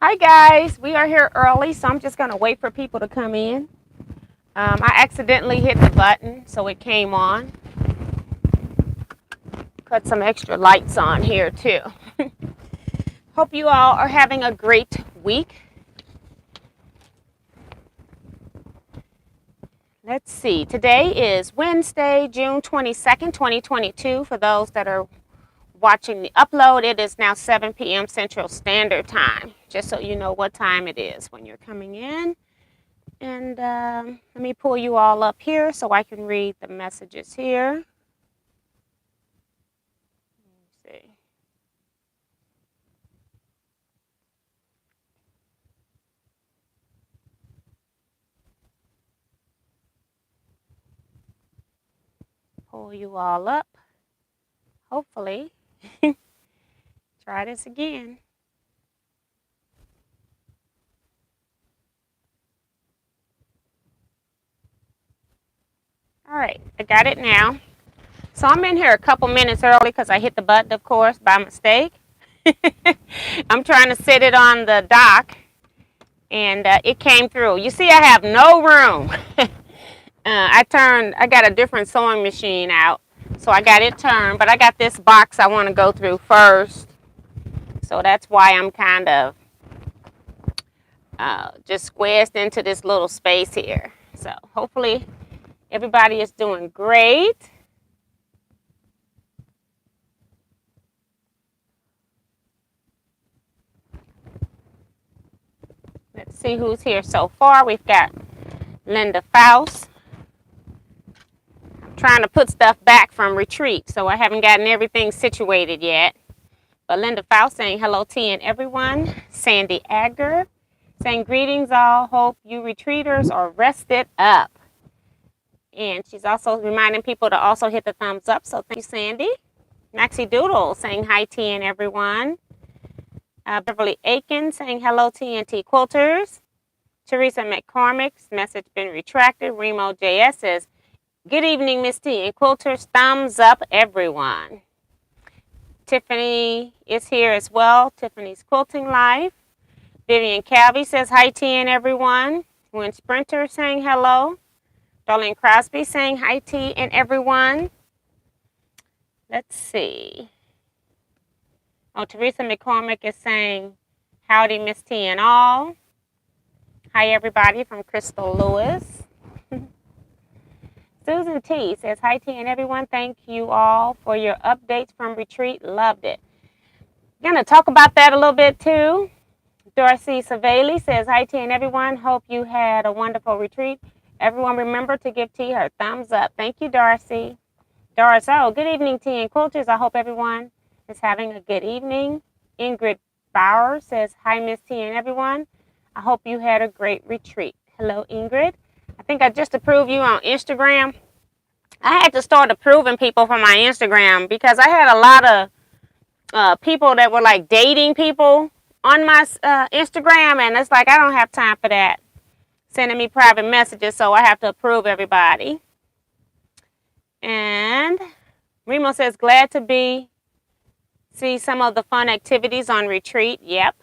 Hi guys, we are here early, so I'm just gonna wait for people to come in. I accidentally hit the button, so it came on. Put some extra lights on here too. Hope you all are having a great week. Let's see, today is Wednesday, June 22nd, 2022. For those that are watching the upload, it is now 7 p.m. Central Standard Time, just so you know what time it is when you're coming in. And let me pull you all up here so I can read the messages here. Let's see. Pull you all up. Hopefully. Try this again. All right, I got it now. So I'm in here a couple minutes early because I hit the button, of course, by mistake. I'm trying to set it on the dock, and it came through. You see, I have no room. I got a different sewing machine out, so I got it turned, but I got this box I want to go through first. So that's why I'm kind of just squeezed into this little space here. So hopefully everybody is doing great. Let's see who's here so far. We've got Linda Faust. I'm trying to put stuff back from retreat, so I haven't gotten everything situated yet. But Linda Faust saying hello to and everyone. Sandy Agger saying greetings all. Hope you retreaters are rested up. And she's also reminding people to also hit the thumbs up. So thank you, Sandy. Maxie Doodle saying hi, T and everyone. Beverly Aiken saying hello, TNT Quilters. Teresa McCormick's message been retracted. Remo JS says, good evening, Miss T and Quilters. Thumbs up, everyone. Tiffany is here as well. Tiffany's Quilting Life. Vivian Calvi says hi, T and everyone. Gwen Sprinter saying hello. Darlene Crosby saying hi, T and everyone. Let's see. Oh, Teresa McCormick is saying howdy, Miss T and all. Hi, everybody from Crystal Lewis. Susan T says hi, T and everyone. Thank you all for your updates from retreat. Loved it. Going to talk about that a little bit too. Dorothy Savali says hi, T and everyone. Hope you had a wonderful retreat. Everyone remember to give T her thumbs up. Thank you, Darcy. Doris, oh, good evening, T and Quilters. I hope everyone is having a good evening. Ingrid Bauer says hi, Miss T and everyone. I hope you had a great retreat. Hello, Ingrid. I think I just approved you on Instagram. I had to start approving people from my Instagram because I had a lot of people that were like dating people on my Instagram, and it's like I don't have time for that. Sending me private messages, so I have to approve everybody. And Remo says, glad to see some of the fun activities on retreat. Yep.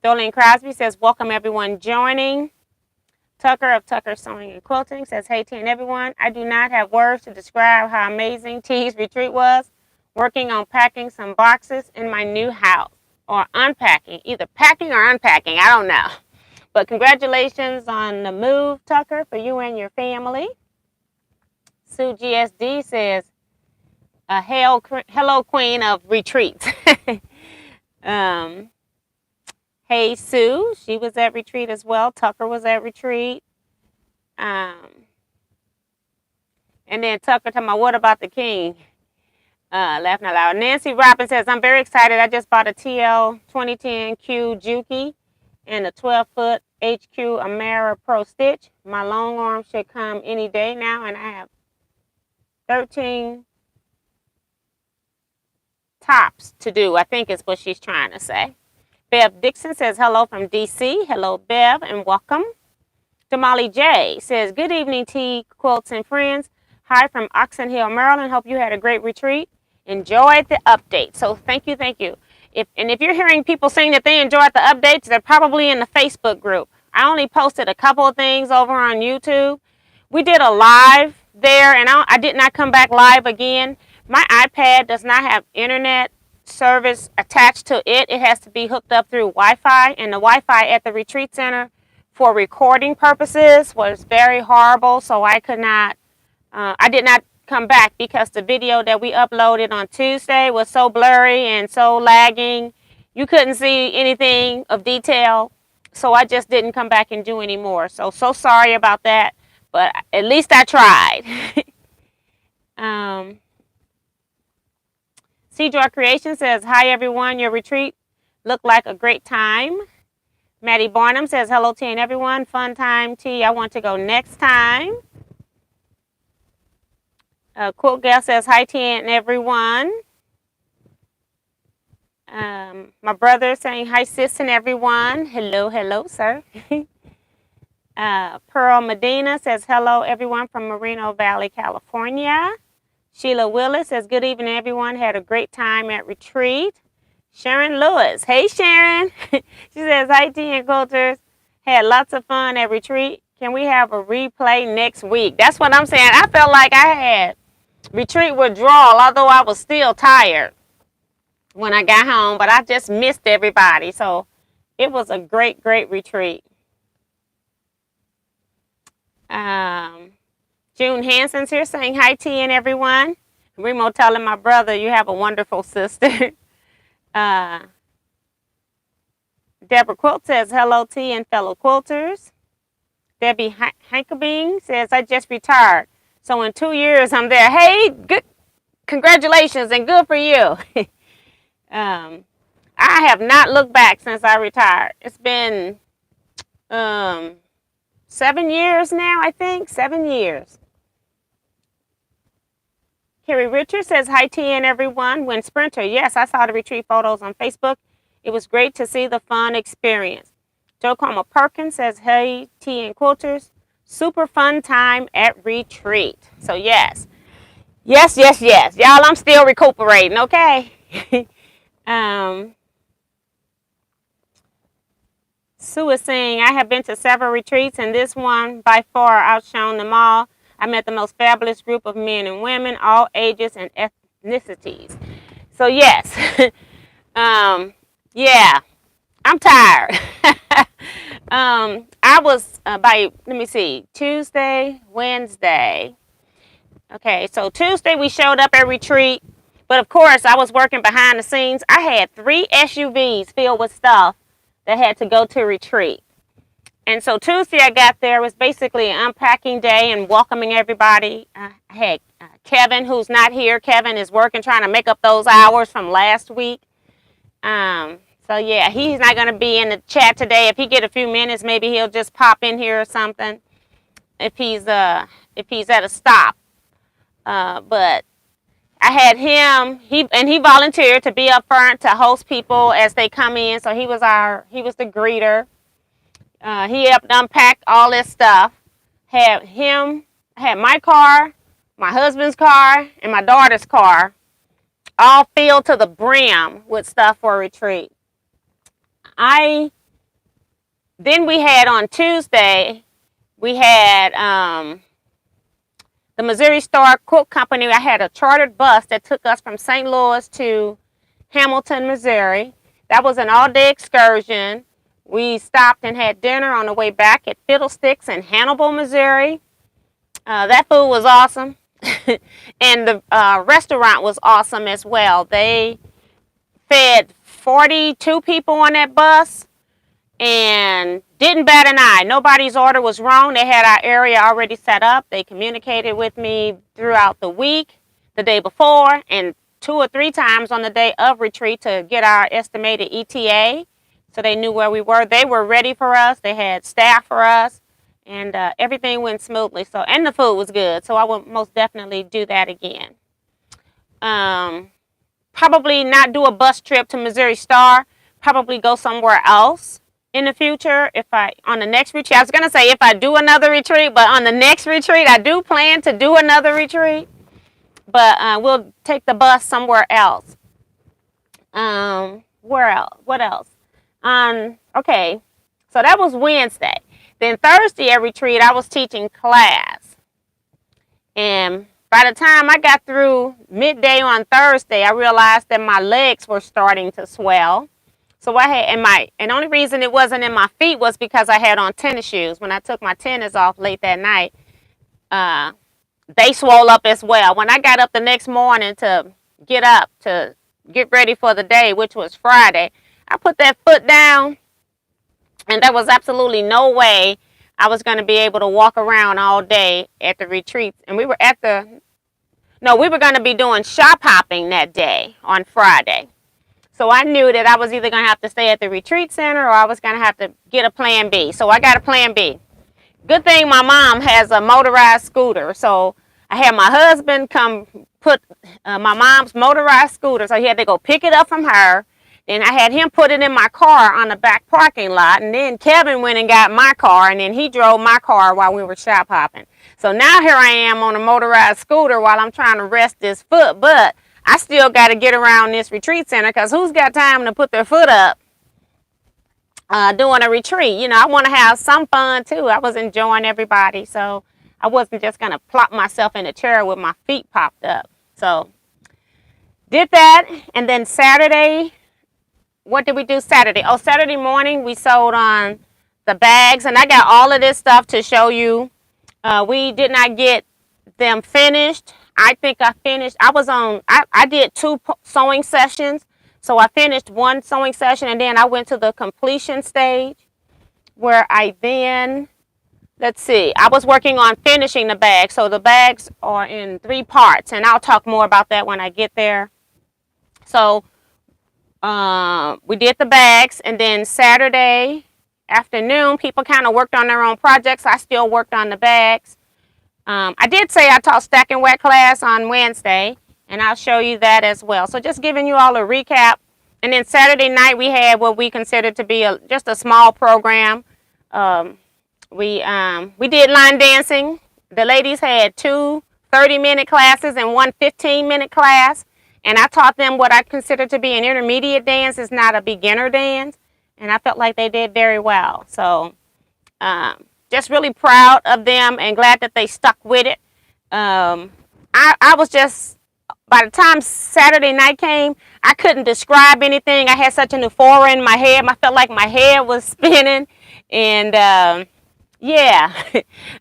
Darlene Crosby says, welcome everyone joining. Tucker of Tucker Sewing and Quilting says, hey, T and everyone. I do not have words to describe how amazing T's retreat was. Working on packing some boxes in my new house. Or unpacking. Either packing or unpacking. I don't know. But congratulations on the move, Tucker, for you and your family. Sue GSD says, hello, queen of retreats. Hey, Sue, she was at retreat as well. Tucker was at retreat. And then Tucker talking about, what about the king? Laughing out loud. Nancy Robbins says, I'm very excited. I just bought a TL 2010Q Juki and a 12-foot HQ Amara Pro Stitch. My long arm should come any day now, and I have 13 tops to do, I think is what she's trying to say. Bev Dixon says hello from DC. Hello, Bev, and welcome. Damali J says, good evening, T, Quilts, and friends. Hi from Oxon Hill, Maryland. Hope you had a great retreat. enjoyed the update. So thank you, thank you. If you're hearing people saying that they enjoyed the updates, they're probably in the Facebook group. I only posted a couple of things over on YouTube. We did a live there, and I did not come back live again. My iPad does not have internet service attached to it. It has to be hooked up through Wi-Fi, and the Wi-Fi at the retreat center for recording purposes was very horrible, so I could not, I did not come back because the video that we uploaded on Tuesday was so blurry and so lagging. You couldn't see anything of detail, so I just didn't come back and do any more. So sorry about that, but at least I tried. Joy Creation says, hi everyone, your retreat looked like a great time. Maddie Barnum says, hello T and everyone, fun time T, I want to go next time. Quilt Gal says, hi T and everyone. My brother saying, hi sis and everyone. Hello, hello sir. Pearl Medina says, hello everyone from Moreno Valley, California. Sheila Willis says, good evening everyone, had a great time at retreat. Sharon Lewis, hey Sharon. She says, hi T and Quilters, had lots of fun at retreat. Can we have a replay next week? That's what I'm saying. I felt like I had retreat withdrawal, although I was still tired when I got home, but I just missed everybody. So it was a great, great retreat. June Hanson's here saying hi T and everyone. Remo telling my brother, you have a wonderful sister. Deborah Quilt says, hello T and fellow quilters. Debbie Hankabing says, I just retired. So in 2 years I'm there. Hey, good, congratulations and good for you. I have not looked back since I retired. It's been 7 years now, I think. 7 years. Carrie Richards says, hi T and everyone. When Sprinter, yes, I saw the retreat photos on Facebook. It was great to see the fun experience. Joe Coma Perkins says, hey T and Quilters. Super fun time at retreat. So yes. Yes. Y'all, I'm still recuperating, okay? Sue is saying, I have been to several retreats and this one by far outshone them all. I met the most fabulous group of men and women, all ages and ethnicities. So yes, yeah, I'm tired. I was let me see, Tuesday, Wednesday. Okay, so Tuesday we showed up at retreat, but of course I was working behind the scenes. I had 3 SUVs filled with stuff that had to go to retreat. And so Tuesday I got there, it was basically an unpacking day and welcoming everybody. I had Kevin, who's not here. Kevin is working, trying to make up those hours from last week. So yeah, he's not going to be in the chat today. If he get a few minutes, maybe he'll just pop in here or something. If he's at a stop. But I had him. He volunteered to be up front to host people as they come in. So he was the greeter. He helped unpack all this stuff. I had my car, my husband's car, and my daughter's car, all filled to the brim with stuff for a retreat. Then we had on Tuesday, we had the Missouri Star Quilt Company. I had a chartered bus that took us from St. Louis to Hamilton, Missouri. That was an all-day excursion. We stopped and had dinner on the way back at Fiddlesticks in Hannibal, Missouri. That food was awesome. And the restaurant was awesome as well. They fed 42 people on that bus and didn't bat an eye. Nobody's order was wrong. They had our area already set up. They communicated with me throughout the week, the day before, and 2 or 3 times on the day of retreat to get our estimated ETA. So they knew where we were. They were ready for us. They had staff for us, and everything went smoothly. So, and the food was good. So I will most definitely do that again. Probably not do a bus trip to Missouri Star. Probably go somewhere else in the future. On the next retreat, I was gonna say if I do another retreat, but on the next retreat, I do plan to do another retreat. but we'll take the bus somewhere else. Where else? What else? Okay, so that was Wednesday. Then Thursday at retreat, I was teaching class. And by the time I got through midday on Thursday, I realized that my legs were starting to swell. So I had, and the only reason it wasn't in my feet was because I had on tennis shoes. When I took my tennis off late that night, they swole up as well. When I got up the next morning to get ready for the day, which was Friday, I put that foot down, and there was absolutely no way I was going to be able to walk around all day at the retreats. And we were going to be doing shop hopping that day on Friday. So I knew that I was either going to have to stay at the retreat center or I was going to have to get a plan B. So I got a plan B. Good thing my mom has a motorized scooter. So I had my husband come put my mom's motorized scooter. So he had to go pick it up from her. Then I had him put it in my car on the back parking lot. And then Kevin went and got my car. And then he drove my car while we were shop hopping. So now here I am on a motorized scooter while I'm trying to rest this foot. But I still got to get around this retreat center because who's got time to put their foot up doing a retreat? You know, I want to have some fun too. I was enjoying everybody. So I wasn't just going to plop myself in a chair with my feet popped up. So did that. And then Saturday, what did we do Saturday? Oh, Saturday morning we sold on the bags. And I got all of this stuff to show you. We did not get them finished. I think I finished. I did 2 sewing sessions. So I finished 1 sewing session and then I went to the completion stage where I then, let's see, I was working on finishing the bag. So the bags are in 3 parts and I'll talk more about that when I get there. So we did the bags and then Saturday afternoon, people kind of worked on their own projects. I still worked on the bags. I did say I taught stack and wet class on Wednesday, and I'll show you that as well. So just giving you all a recap. And then Saturday night we had what we considered to be just a small program. We did line dancing. The ladies had 2 30-minute classes and 1 15-minute class. And I taught them what I consider to be an intermediate dance. It's not a beginner dance. And I felt like they did very well. So just really proud of them and glad that they stuck with it. I was just, by the time Saturday night came, I couldn't describe anything. I had such an euphoria in my head. I felt like my head was spinning. And yeah,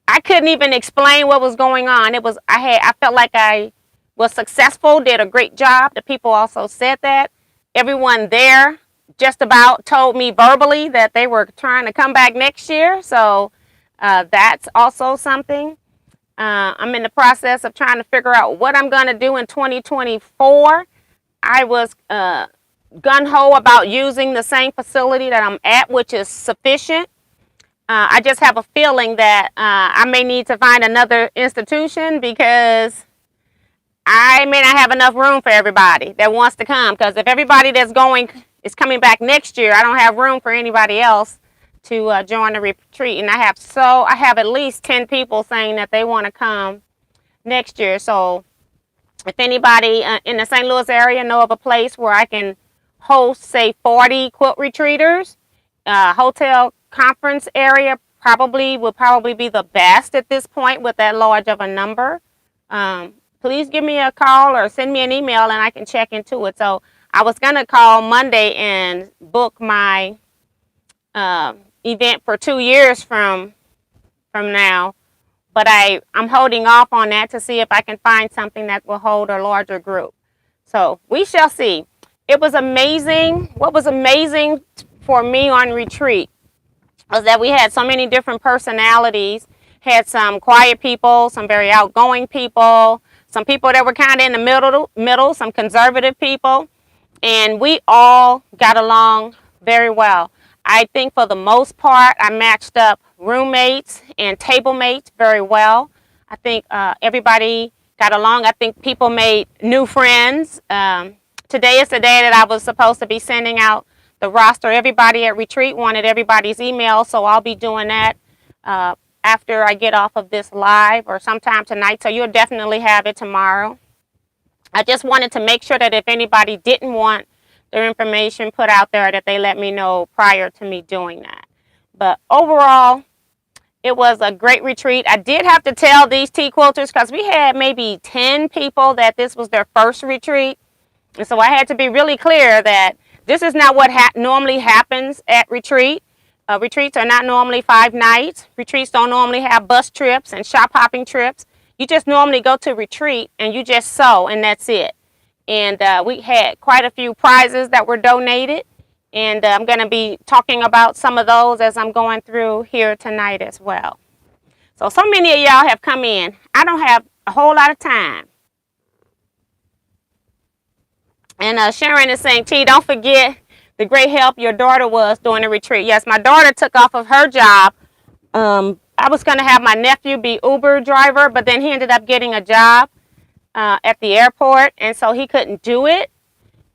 I couldn't even explain what was going on. I felt like I was successful, did a great job. The people also said that. Everyone there just about told me verbally that they were trying to come back next year. So that's also something. I'm in the process of trying to figure out what I'm going to do in 2024. I was gung-ho about using the same facility that I'm at, which is sufficient. I just have a feeling that I may need to find another institution because I may not have enough room for everybody that wants to come. Because if everybody that's going is coming back next year, I don't have room for anybody else to join the retreat. And I have at least 10 people saying that they want to come next year. So if anybody in the St. Louis area know of a place where I can host, say, 40 quilt retreaters, hotel conference area would probably be the best at this point with that large of a number. Please give me a call or send me an email and I can check into it. So I was going to call Monday and book my event for 2 years from now. But I'm holding off on that to see if I can find something that will hold a larger group. So we shall see. It was amazing. What was amazing for me on retreat was that we had so many different personalities. Had some quiet people, some very outgoing people, some people that were kind of in the middle, some conservative people. And we all got along very well. I think for the most part, I matched up roommates and table mates very well. I think everybody got along. I think people made new friends. Today is the day that I was supposed to be sending out the roster. Everybody at retreat wanted everybody's email, so I'll be doing that after I get off of this live or sometime tonight. So you'll definitely have it tomorrow. I just wanted to make sure that if anybody didn't want their information put out there, that they let me know prior to me doing that. But overall, it was a great retreat. I did have to tell these Teaquilters, because we had maybe 10 people that this was their first retreat. And so I had to be really clear that this is not what normally happens at retreat. Retreats are not normally 5 nights. Retreats don't normally have bus trips and shop hopping trips. You just normally go to retreat and you just sew, and that's it. And we had quite a few prizes that were donated. And I'm going to be talking about some of those as I'm going through here tonight as well. So many of y'all have come in. I don't have a whole lot of time. And Sharon is saying, T, don't forget the great help your daughter was during the retreat. Yes, my daughter took off of her job. I was going to have my nephew be Uber driver, but then he ended up getting a job at the airport, and so he couldn't do it.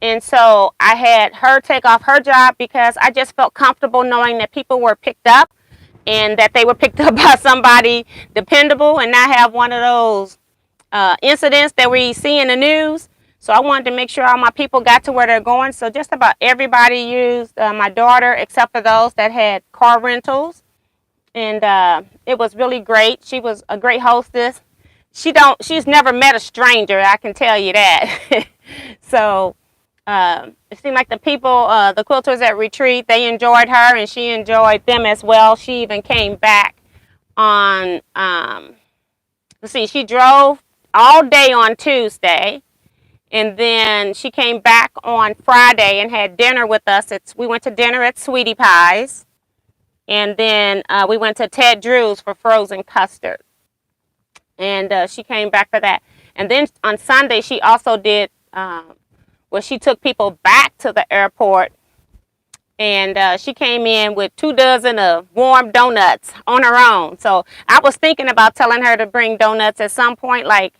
And so I had her take off her job because I just felt comfortable knowing that people were picked up and that they were picked up by somebody dependable and not have one of those incidents that we see in the news. So I wanted to make sure all my people got to where they're going. So just about everybody used my daughter, except for those that had car rentals. And it was really great. She was a great hostess. She's never met a stranger, I can tell you that. So it seemed like the people, the quilters at retreat, they enjoyed her and she enjoyed them as well. She even came back on, she drove all day on Tuesday. And then she came back on Friday and had dinner with us. We went to dinner at Sweetie Pie's. And then we went to Ted Drew's for frozen custard. And she came back for that. And then on Sunday, she also did, she took people back to the airport. And she came in with 2 dozen of warm donuts on her own. So I was thinking about telling her to bring donuts at some point, like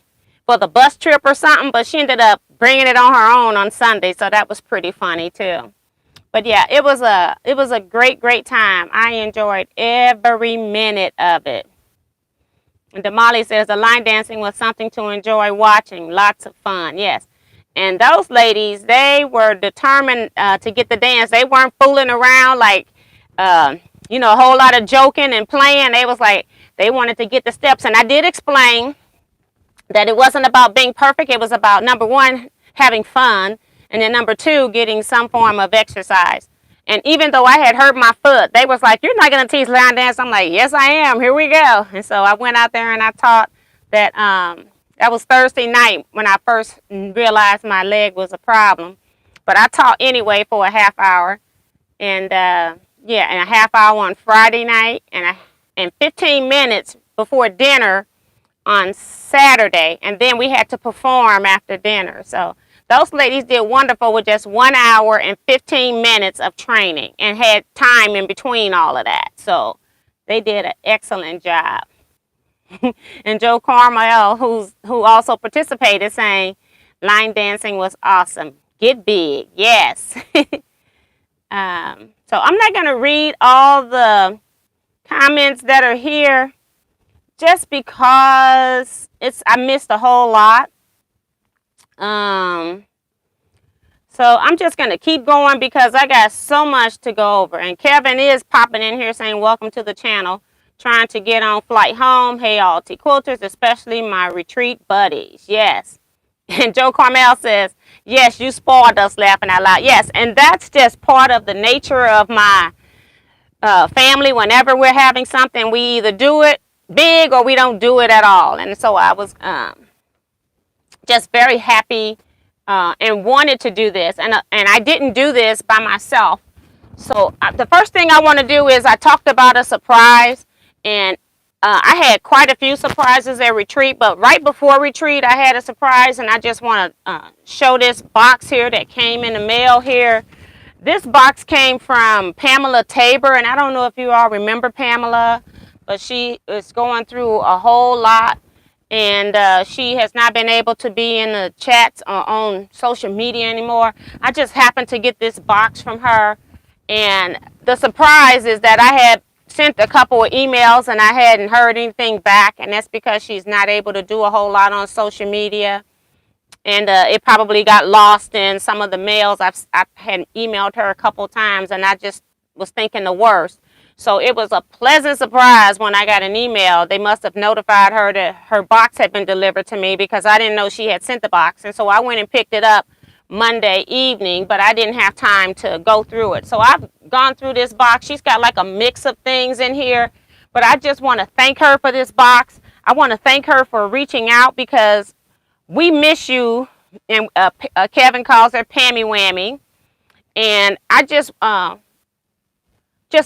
for the bus trip or something, but she ended up bringing it on her own on Sunday, so that was pretty funny too. But yeah, it was a great time. I enjoyed every minute of it. And Damali says the line dancing was something to enjoy watching. Lots of fun, yes. And those ladies, they were determined to get the dance. They weren't fooling around like, a whole lot of joking and playing. They was like, they wanted to get the steps. And I did explain that it wasn't about being perfect. It was about, number one, having fun, and then number 2, getting some form of exercise. And even though I had hurt my foot, they was like, you're not going to teach line dance? I'm like, yes, I am. Here we go. And so I went out there and I taught that. That was Thursday night when I first realized my leg was a problem. But I taught anyway for a half hour. And and a half hour on Friday night, and 15 minutes before dinner on Saturday, and then we had to perform after dinner. So those ladies did wonderful with just 1 hour and 15 minutes of training and had time in between all of that. So they did an excellent job. And Joe Carmel, who also participated, saying line dancing was awesome. Get big, yes. So I'm not going to read all the comments that are here, just because I missed a whole lot. So I'm just going to keep going because I got so much to go over. And Kevin is popping in here saying, welcome to the channel. Trying to get on flight home. Hey, all Teaquilters, especially my retreat buddies. Yes. And Joe Carmel says, yes, you spoiled us, laughing out loud. Yes, and that's just part of the nature of my family. Whenever we're having something, we either do it big or we don't do it at all. And so I was just very happy and wanted to do this. And I didn't do this by myself. So the first thing I want to do is I talked about a surprise. And I had quite a few surprises at retreat. But right before retreat, I had a surprise. And I just want to show this box here that came in the mail here. This box came from Pamela Tabor. And I don't know if you all remember Pamela, but she is going through a whole lot. And she has not been able to be in the chats or on social media anymore. I just happened to get this box from her. And the surprise is that I had sent a couple of emails and I hadn't heard anything back. And that's because she's not able to do a whole lot on social media. And it probably got lost in some of the mails. I had emailed her a couple times, and I just was thinking the worst. So it was a pleasant surprise when I got an email. They must have notified her that her box had been delivered to me, because I didn't know she had sent the box. And so I went and picked it up Monday evening, but I didn't have time to go through it. So I've gone through this box. She's got like a mix of things in here, but I just want to thank her for this box. I want to thank her for reaching out, because we miss you. And Kevin calls her Pammy Whammy. And I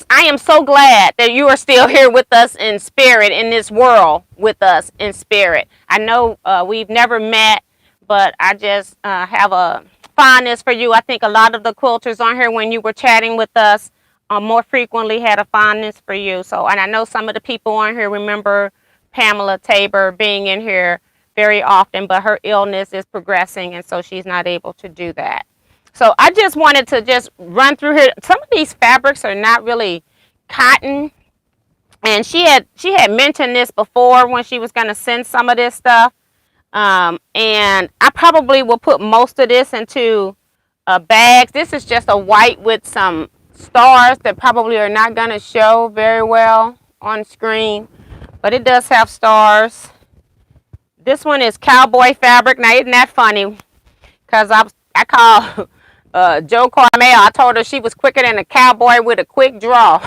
I am so glad that you are still here with us in spirit, in this world with us in spirit. I know we've never met, but I just have a fondness for you. I think a lot of the quilters on here, when you were chatting with us more frequently, had a fondness for you. So, and I know some of the people on here remember Pamela Tabor being in here very often, but her illness is progressing, and so she's not able to do that. So I just wanted to just run through here. Some of these fabrics are not really cotton, and she had mentioned this before when she was going to send some of this stuff. And I probably will put most of this into bags. This is just a white with some stars that probably are not going to show very well on screen, but it does have stars. This one is cowboy fabric. Now, isn't that funny? Because I call Joe Carmel. I told her she was quicker than a cowboy with a quick draw.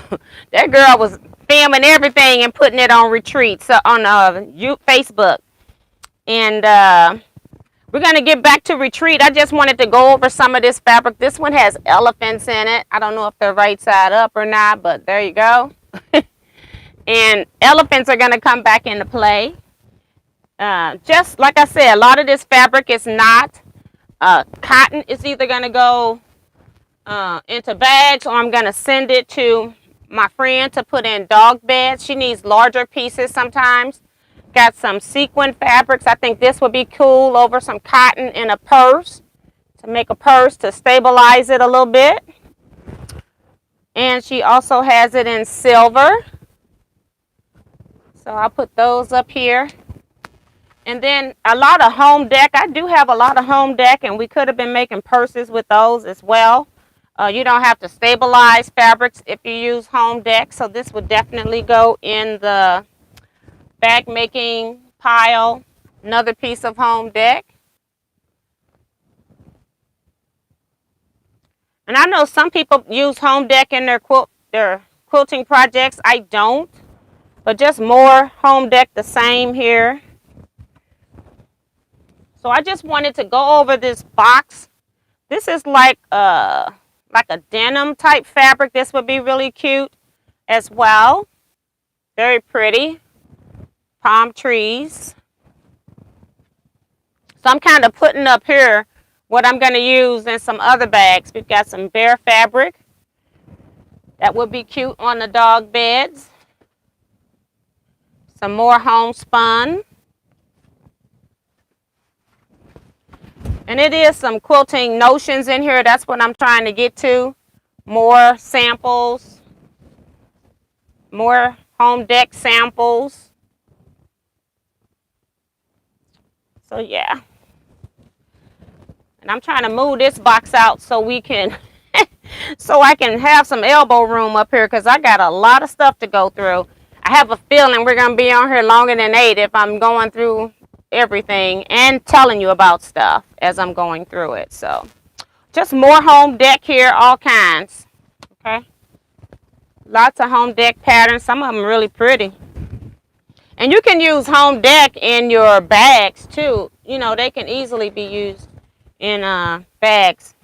That girl was filming everything and putting it on retreats on Facebook. And we're going to get back to retreat. I just wanted to go over some of this fabric. This one has elephants in it. I don't know if they're right side up or not, but there you go. And elephants are going to come back into play. Just like I said, a lot of this fabric is not cotton. It's either going to go into bags, or I'm going to send it to my friend to put in dog beds. She needs larger pieces sometimes. Got some sequin fabrics. I think this would be cool over some cotton in a purse, to make a purse to stabilize it a little bit. And she also has it in silver. So I'll put those up here. And then a lot of home deck. I do have a lot of home deck, and we could have been making purses with those as well. You don't have to stabilize fabrics if you use home deck. So this would definitely go in the bag making pile. Another piece of home deck. And I know some people use home deck in their quilting projects. I don't. But just more home deck the same here. So I just wanted to go over this box. This is like a denim type fabric. This would be really cute as well. Very pretty. Palm trees. So I'm kind of putting up here what I'm going to use in some other bags. We've got some bear fabric. That would be cute on the dog beds. Some more homespun. And it is some quilting notions in here. That's what I'm trying to get to. More samples. More home deck samples. So yeah. And I'm trying to move this box out so we can, so I can have some elbow room up here, because I got a lot of stuff to go through. I have a feeling we're going to be on here longer than 8 if I'm going through everything and telling you about stuff as I'm going through it. So just more home deck here, all kinds. Okay. Lots of home deck patterns. Some of them really pretty. And you can use home deck in your bags too. You know, they can easily be used in bags.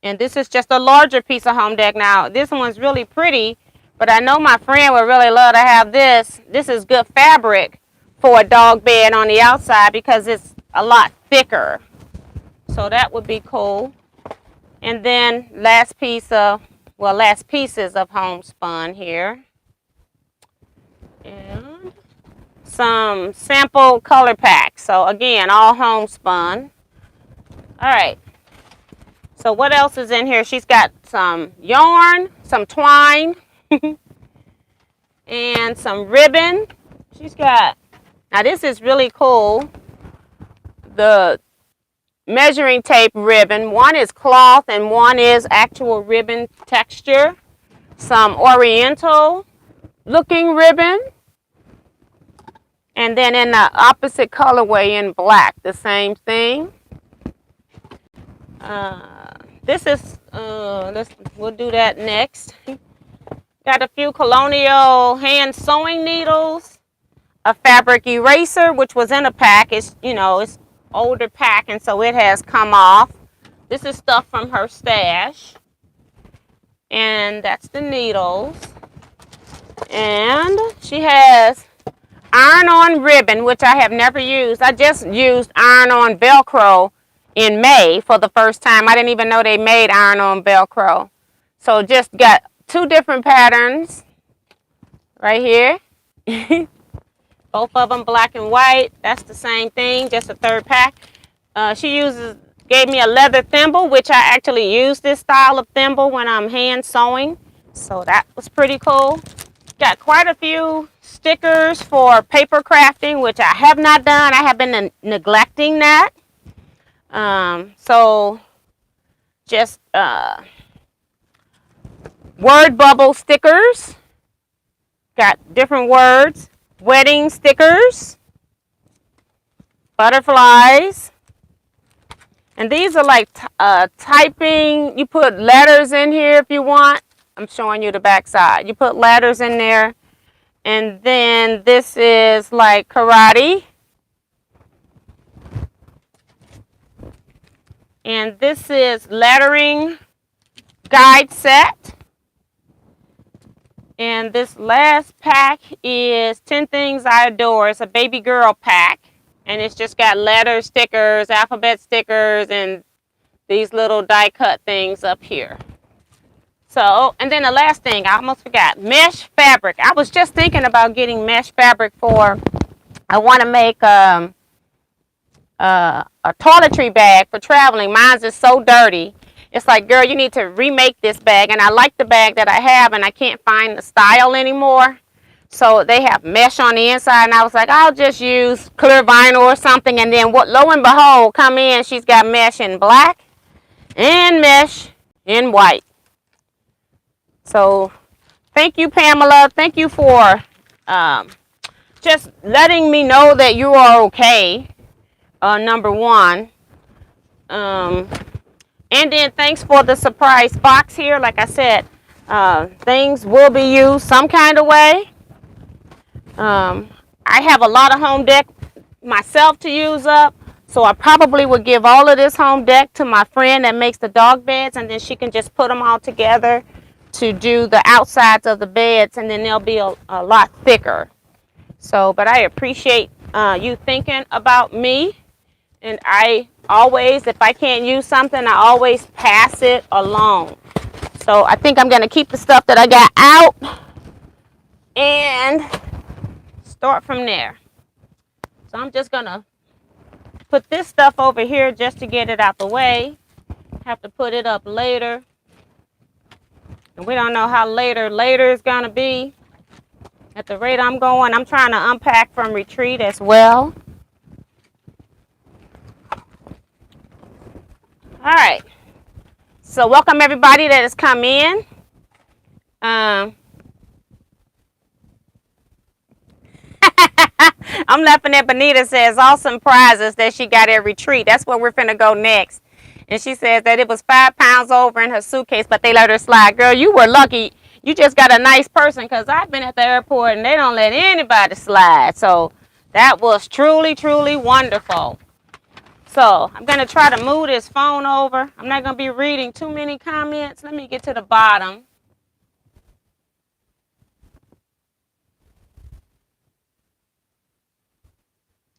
And this is just a larger piece of home deck. Now, this one's really pretty, but I know my friend would really love to have this. This is good fabric for a dog bed on the outside, because it's a lot thicker. So that would be cool. And then last pieces of homespun here. And some sample color packs. So again, all homespun. All right. So what else is in here? She's got some yarn, some twine, and some ribbon. She's got, now this is really cool. the measuring tape ribbon. One is cloth and one is actual ribbon texture. Some oriental looking ribbon. And then in the opposite colorway in black, the same thing. This is, we'll do that next. Got a few colonial hand sewing needles, a fabric eraser, which was in a pack. It's, it's older pack, and so it has come off. This is stuff from her stash. And that's the needles. And she has iron-on ribbon, which I have never used. I just used iron-on Velcro in May for the first time. I didn't even know they made iron-on Velcro. So just got 2 different patterns right here. Both of them black and white. That's the same thing, just a 3rd pack. She gave me a leather thimble, which I actually use this style of thimble when I'm hand sewing. So that was pretty cool. Got quite a few stickers for paper crafting, which I have not done. I have been neglecting that. So just word bubble stickers. Got different words. Wedding stickers. Butterflies. And these are like typing. You put letters in here if you want. I'm showing you the back side. You put letters in there. And then this is like karate. And this is lettering guide set. And this last pack is 10 Things I Adore. It's a baby girl pack. And it's just got letter stickers, alphabet stickers, and these little die cut things up here. So, and then the last thing, I almost forgot, mesh fabric. I was just thinking about getting mesh fabric I want to make a toiletry bag for traveling. Mine's is so dirty. It's like, girl, you need to remake this bag. And I like the bag that I have, and I can't find the style anymore. So they have mesh on the inside, and I was like, I'll just use clear vinyl or something. And then lo and behold, come in, she's got mesh in black and mesh in white. So thank you, Pamela. Thank you for just letting me know that you are okay, number one. And then thanks for the surprise box here. Like I said, things will be used some kind of way. I have a lot of home deck myself to use up, so I probably would give all of this home deck to my friend that makes the dog beds, and then she can just put them all together to do the outsides of the beds, and then they'll be a lot thicker. So, but I appreciate you thinking about me, and I always, if I can't use something, I always pass it along. So I think I'm going to keep the stuff that I got out and start from there. So I'm just going to put this stuff over here just to get it out the way. Have to put it up later. And we don't know how later is going to be. At the rate I'm going, I'm trying to unpack from retreat as well. All right. So welcome everybody that has come in. I'm laughing at Benita says awesome prizes that she got at retreat. That's where we're finna go next. And she says that it was 5 pounds over in her suitcase, but they let her slide. Girl, you were lucky. You just got a nice person, because I've been at the airport and they don't let anybody slide. So that was truly, truly wonderful. So I'm going to try to move this phone over. I'm not going to be reading too many comments. Let me get to the bottom.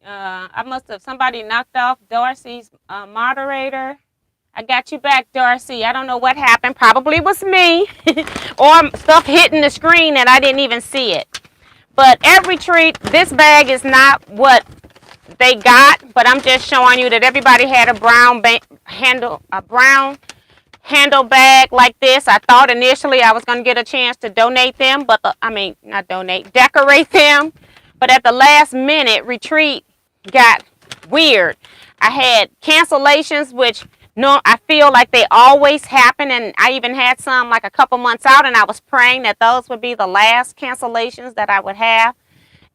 I must have, somebody knocked off Darcy's moderator. I got you back, Darcy. I don't know what happened. Probably was me or stuff hitting the screen and I didn't even see it. But at retreat, this bag is not what they got, but I'm just showing you that everybody had a brown handle bag like this. I thought initially I was going to get a chance to donate them, but decorate them. But at the last minute, retreat got weird. I had cancellations, which no, I feel like they always happen, and I even had some like a couple months out, and I was praying that those would be the last cancellations that I would have.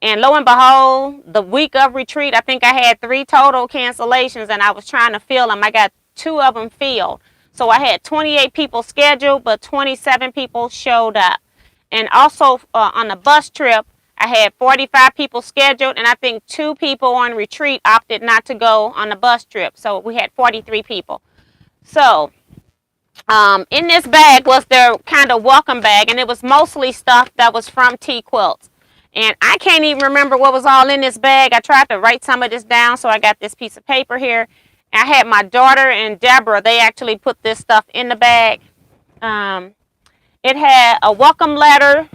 And lo and behold, the week of retreat, I think I had 3 total cancellations, and I was trying to fill them. I got 2 of them filled. So I had 28 people scheduled, but 27 people showed up. And also on the bus trip, I had 45 people scheduled, and I think 2 people on retreat opted not to go on the bus trip. So we had 43 people. So in this bag was their kind of welcome bag, and it was mostly stuff that was from Teaquilts. And I can't even remember what was all in this bag. I tried to write some of this down, so I got this piece of paper here. I had my daughter and Deborah, they actually put this stuff in the bag. It had a welcome letter,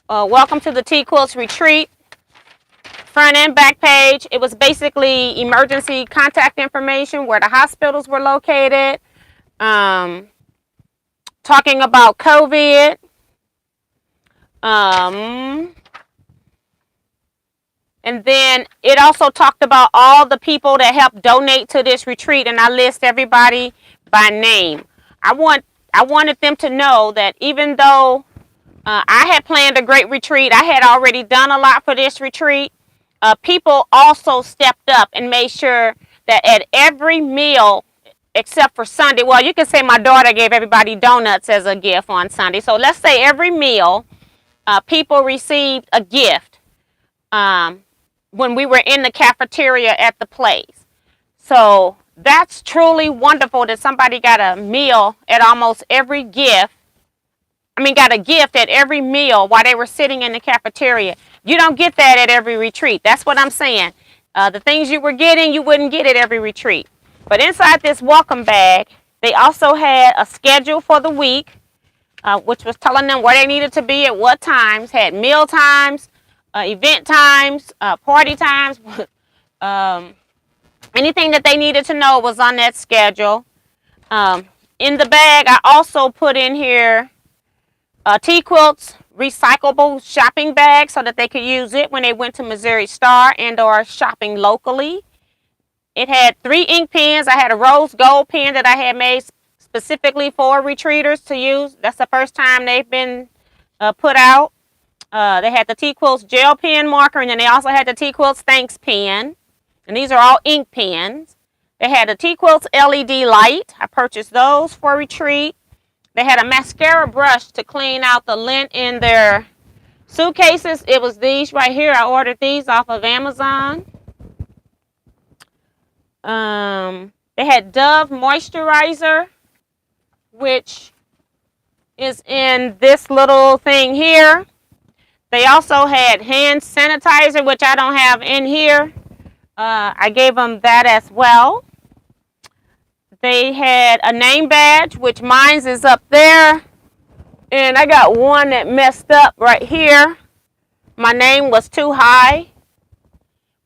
welcome to the Teaquilts retreat, front and back page. It was basically emergency contact information, where the hospitals were located, talking about COVID. And then it also talked about all the people that helped donate to this retreat, and I list everybody by name. I wanted them to know that even though I had planned a great retreat, I had already done a lot for this retreat, people also stepped up and made sure that at every meal, except for Sunday, well, you can say my daughter gave everybody donuts as a gift on Sunday. So let's say every meal, people received a gift when we were in the cafeteria at the place. So that's truly wonderful that somebody got a meal at almost every gift. Got a gift at every meal while they were sitting in the cafeteria. You don't get that at every retreat. That's what I'm saying. The things you were getting, you wouldn't get at every retreat. But inside this welcome bag, they also had a schedule for the week, which was telling them where they needed to be at what times, had meal times, event times, party times. Anything that they needed to know was on that schedule. In the bag, I also put in here Teaquilts recyclable shopping bag so that they could use it when they went to Missouri Star and or shopping locally. It had 3 ink pens. I had a rose gold pen that I had made specifically for retreaters to use. That's the first time they've been put out. They had the Teaquilts gel pen marker, and then they also had the Teaquilts thanks pen. And these are all ink pens. They had a Teaquilts LED light. I purchased those for retreat. They had a mascara brush to clean out the lint in their suitcases. It was these right here. I ordered these off of Amazon. They had Dove moisturizer, which is in this little thing here. They also had hand sanitizer, which I don't have in here. I gave them that as well. They had a name badge, which mine is up there. And I got one that messed up right here. My name was too high.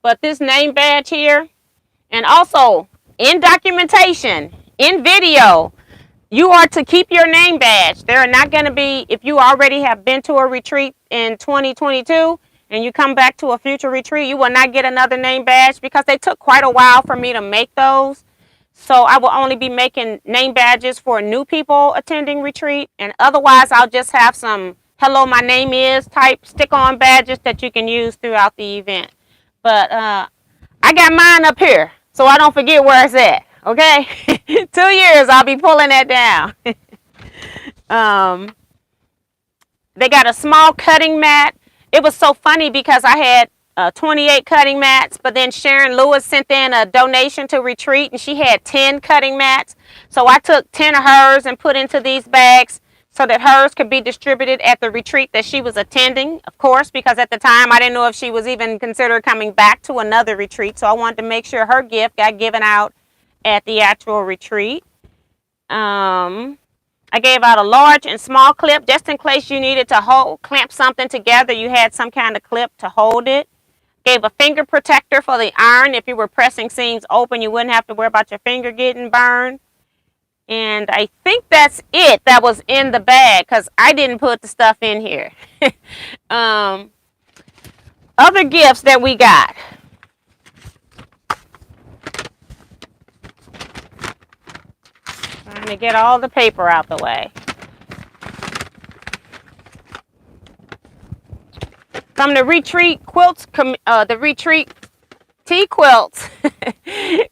But this name badge here, and also in documentation, in video, you are to keep your name badge. There are not going to be, if you already have been to a retreat in 2022 and you come back to a future retreat, you will not get another name badge because they took quite a while for me to make those. So I will only be making name badges for new people attending retreat, and otherwise I'll just have some hello my name is type stick-on badges that you can use throughout the event. But I got mine up here so I don't forget where it's at. Okay, 2 years I'll be pulling that down. They got a small cutting mat. It was so funny because I had 28 cutting mats, but then Sharon Lewis sent in a donation to retreat and she had 10 cutting mats. So I took 10 of hers and put into these bags so that hers could be distributed at the retreat that she was attending, of course, because at the time I didn't know if she was even considered coming back to another retreat. So I wanted to make sure her gift got given out at the actual retreat. I gave out a large and small clip just in case you needed to clamp something together. You had some kind of clip to hold it. Gave a finger protector for the iron. If you were pressing seams open, you wouldn't have to worry about your finger getting burned. And I think that's it that was in the bag because I didn't put the stuff in here. Other gifts that we got. Trying to get all the paper out the way. From the Retreat Quilts, the Retreat Teaquilts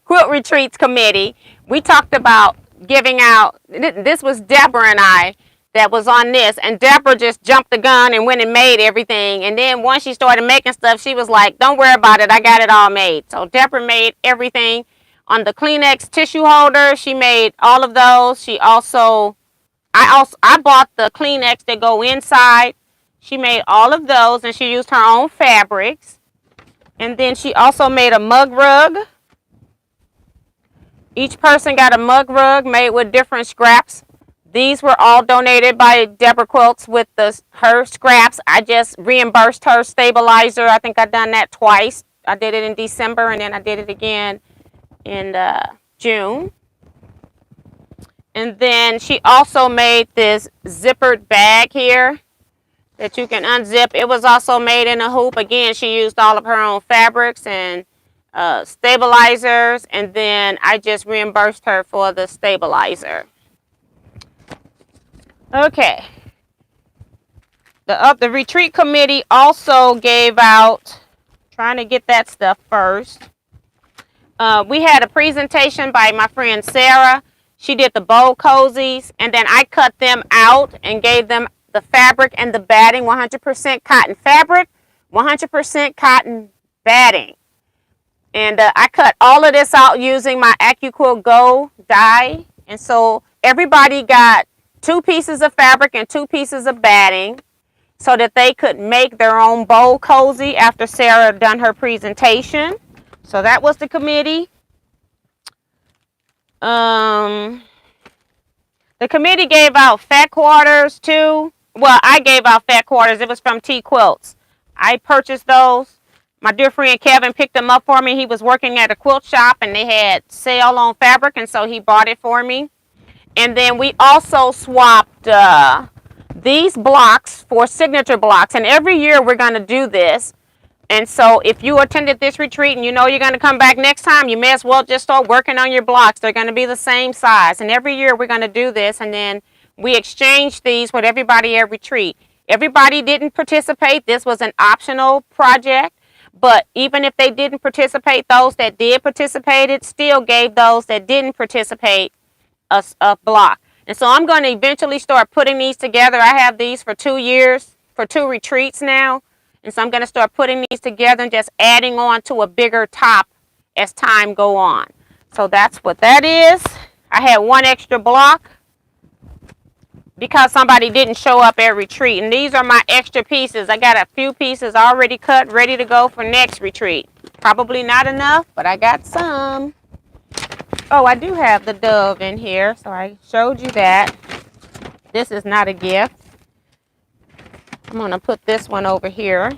Quilt Retreats Committee, we talked about giving out, this was Deborah and I that was on this, and Deborah just jumped the gun and went and made everything, and then once she started making stuff, she was like, don't worry about it, I got it all made. So Deborah made everything. On the Kleenex tissue holder, she made all of those. She also, I bought the Kleenex that go inside. She made all of those, and she used her own fabrics. And then she also made a mug rug. Each person got a mug rug made with different scraps. These were all donated by Deborah Quilts with her scraps. I just reimbursed her stabilizer. I think I've done that twice. I did it in December, and then I did it again in June. And then she also made this zippered bag here that you can unzip. It was also made in a hoop. Again, she used all of her own fabrics and stabilizers, and then I just reimbursed her for the stabilizer. Okay. The retreat committee also gave out, trying to get that stuff first. We had a presentation by my friend Sarah. She did the bowl cozies, and then I cut them out and gave them the fabric and the batting, 100% cotton fabric, 100% cotton batting. And I cut all of this out using my AccuQuilt Go die. And so everybody got 2 pieces of fabric and 2 pieces of batting so that they could make their own bowl cozy after Sarah done her presentation. So that was the committee. The committee gave out fat quarters too. Well, I gave out fat quarters. It was from Teaquilts. I purchased those. My dear friend Kevin picked them up for me. He was working at a quilt shop and they had sale on fabric, and so he bought it for me. And then we also swapped these blocks for signature blocks. And every year we're going to do this. And so if you attended this retreat and you know you're going to come back next time, you may as well just start working on your blocks. They're going to be the same size. And every year we're going to do this. And then we exchange these with everybody at retreat. Everybody didn't participate. This was an optional project. But even if they didn't participate, those that did participate still gave those that didn't participate a block. And so I'm going to eventually start putting these together. I have these for 2 years, for 2 retreats now. And so I'm going to start putting these together and just adding on to a bigger top as time go on. So that's what that is. I had 1 extra block because somebody didn't show up at retreat. And these are my extra pieces. I got a few pieces already cut, ready to go for next retreat. Probably not enough, but I got some. Oh, I do have the dove in here, so I showed you that. This is not a gift. I'm going to put this one over here.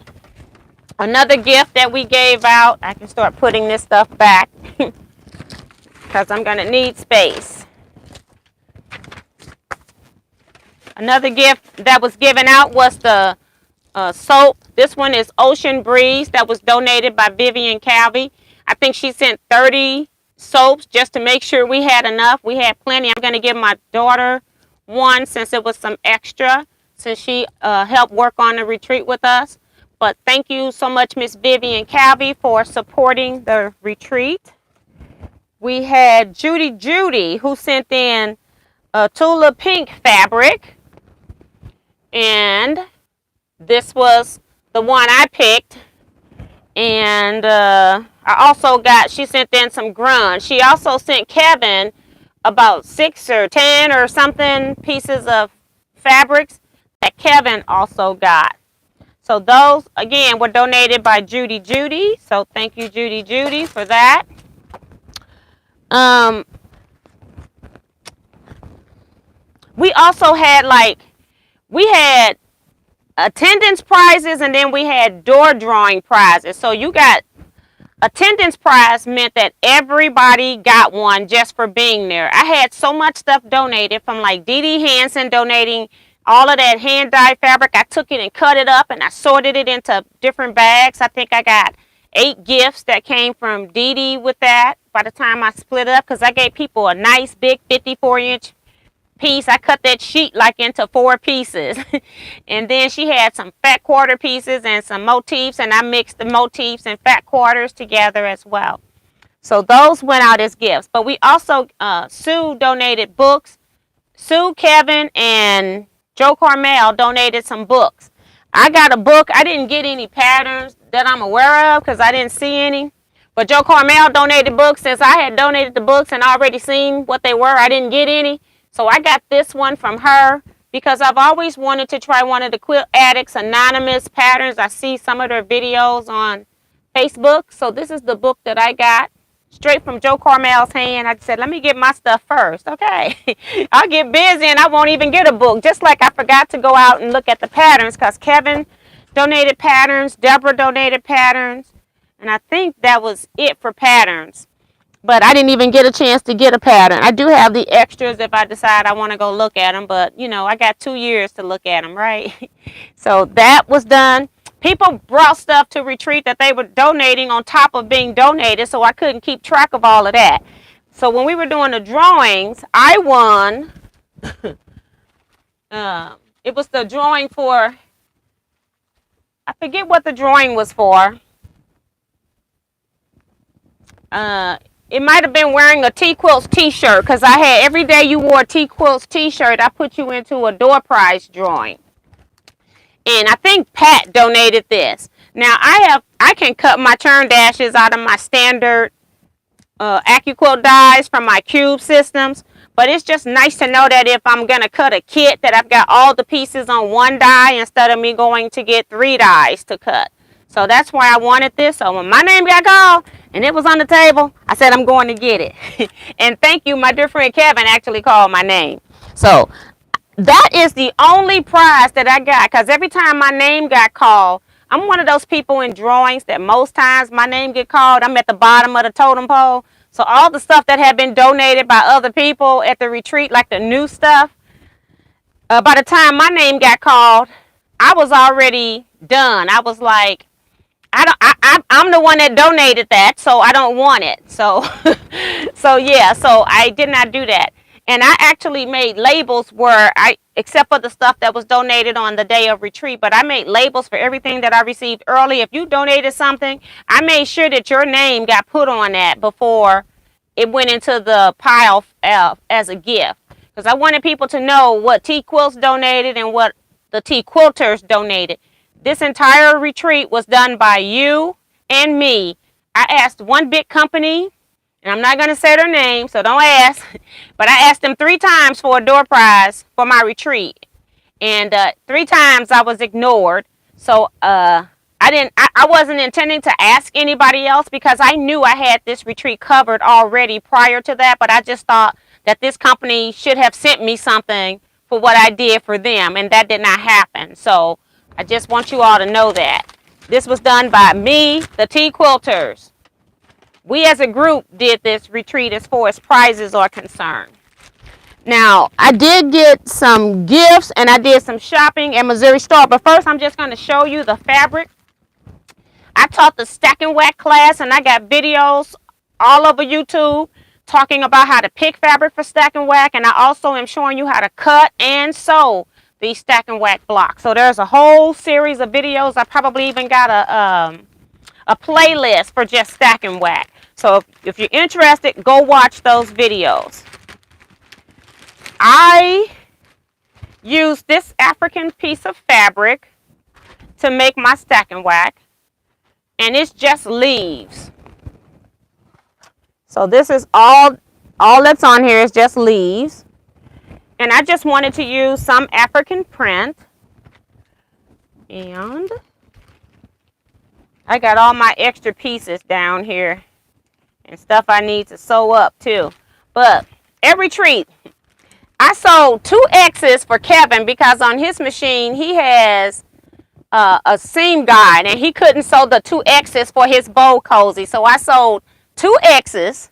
Another gift that we gave out, I can start putting this stuff back because I'm going to need space. Another gift that was given out was the soap. This one is Ocean Breeze that was donated by Vivian Calvey. I think she sent 30 soaps just to make sure we had enough. We had plenty. I'm going to give my daughter one since it was some extra, since she helped work on the retreat with us. But thank you so much, Miss Vivian Calvey, for supporting the retreat. We had Judy, who sent in Tula Pink fabric. And this was the one I picked. And I also she sent in some grunge. She also sent Kevin about 6 or 10 or something pieces of fabrics that Kevin also got. So those, again, were donated by Judy. So thank you, Judy, for that. We also had we had attendance prizes, and then we had door drawing prizes. So you got attendance prize meant that everybody got one just for being there. I had so much stuff donated from like Dee Dee Hansen donating all of that hand dyed fabric. I took it and cut it up and I sorted it into different bags. I think I got 8 gifts that came from Dee Dee with that. by the time I split up, because I gave people a nice big 54-inch piece. I cut that sheet like into 4 pieces. And then she had some fat quarter pieces and some motifs, and I mixed the motifs and fat quarters together as well. So those went out as gifts. But we also, Sue donated books. Sue, Kevin, and Joe Carmel donated some books. I got a book. I didn't get any patterns that I'm aware of because I didn't see any. But Joe Carmel donated books. Since I had donated the books and already seen what they were, I didn't get any. So I got this one from her because I've always wanted to try one of the Quilt Addicts Anonymous patterns. I see some of their videos on Facebook. So this is the book that I got straight from Joe Carmel's hand. I said, let me get my stuff first. Okay. I'll get busy and I won't even get a book. Just like I forgot to go out and look at the patterns because Kevin donated patterns. Deborah donated patterns. And I think that was it for patterns. But I didn't even get a chance to get a pattern. I do have the extras if I decide I want to go look at them. But, you know, I got 2 years to look at them, right? So that was done. People brought stuff to retreat that they were donating on top of being donated, so I couldn't keep track of all of that. So when we were doing the drawings, I won. It was the drawing for, I forget what the drawing was for. It might have been wearing a Teaquilts t-shirt because I had, every day you wore a Teaquilts t-shirt, I put you into a door prize drawing. And I think Pat donated this. Now I can cut my turn dashes out of my standard AccuQuilt dies from my cube systems. But it's just nice to know that if I'm going to cut a kit that I've got all the pieces on one die instead of me going to get 3 dies to cut. So that's why I wanted this. So when my name got called and it was on the table, I said I'm going to get it. And thank you, my dear friend Kevin actually called my name. So that is the only prize that I got, because every time my name got called, I'm one of those people in drawings that most times my name get called, I'm at the bottom of the totem pole. So all the stuff that had been donated by other people at the retreat, like the new stuff, by the time my name got called, I was already done. I was like, I'm the one that donated that, so I don't want it. So, so I did not do that. And I actually made labels where except for the stuff that was donated on the day of retreat, but I made labels for everything that I received early. If you donated something, I made sure that your name got put on that before it went into the pile as a gift. Because I wanted people to know what Teaquilts donated and what the Teaquilters donated. This entire retreat was done by you and me. I asked one big company, and I'm not going to say their name, so don't ask. But I asked them 3 times for a door prize for my retreat. And 3 times I was ignored. So I wasn't intending to ask anybody else because I knew I had this retreat covered already prior to that. But I just thought that this company should have sent me something for what I did for them. And that did not happen. So I just want you all to know that. This was done by me, the Teaquilters. We as a group did this retreat as far as prizes are concerned. Now, I did get some gifts and I did some shopping at Missouri Star. But first, I'm just going to show you the fabric. I taught the stack and whack class and I got videos all over YouTube talking about how to pick fabric for stack and whack. And I also am showing you how to cut and sew these stack and whack blocks. So there's a whole series of videos. I probably even got a playlist for just stack and whack. So if you're interested, go watch those videos. I used this African piece of fabric to make my stack and whack, and it's just leaves. So this is all that's on here is just leaves. And I just wanted to use some African print. And I got all my extra pieces down here and stuff I need to sew up too. But every retreat, I sewed 2 X's for Kevin because on his machine he has a seam guide and he couldn't sew the 2 X's for his bow cozy. So I sewed 2 X's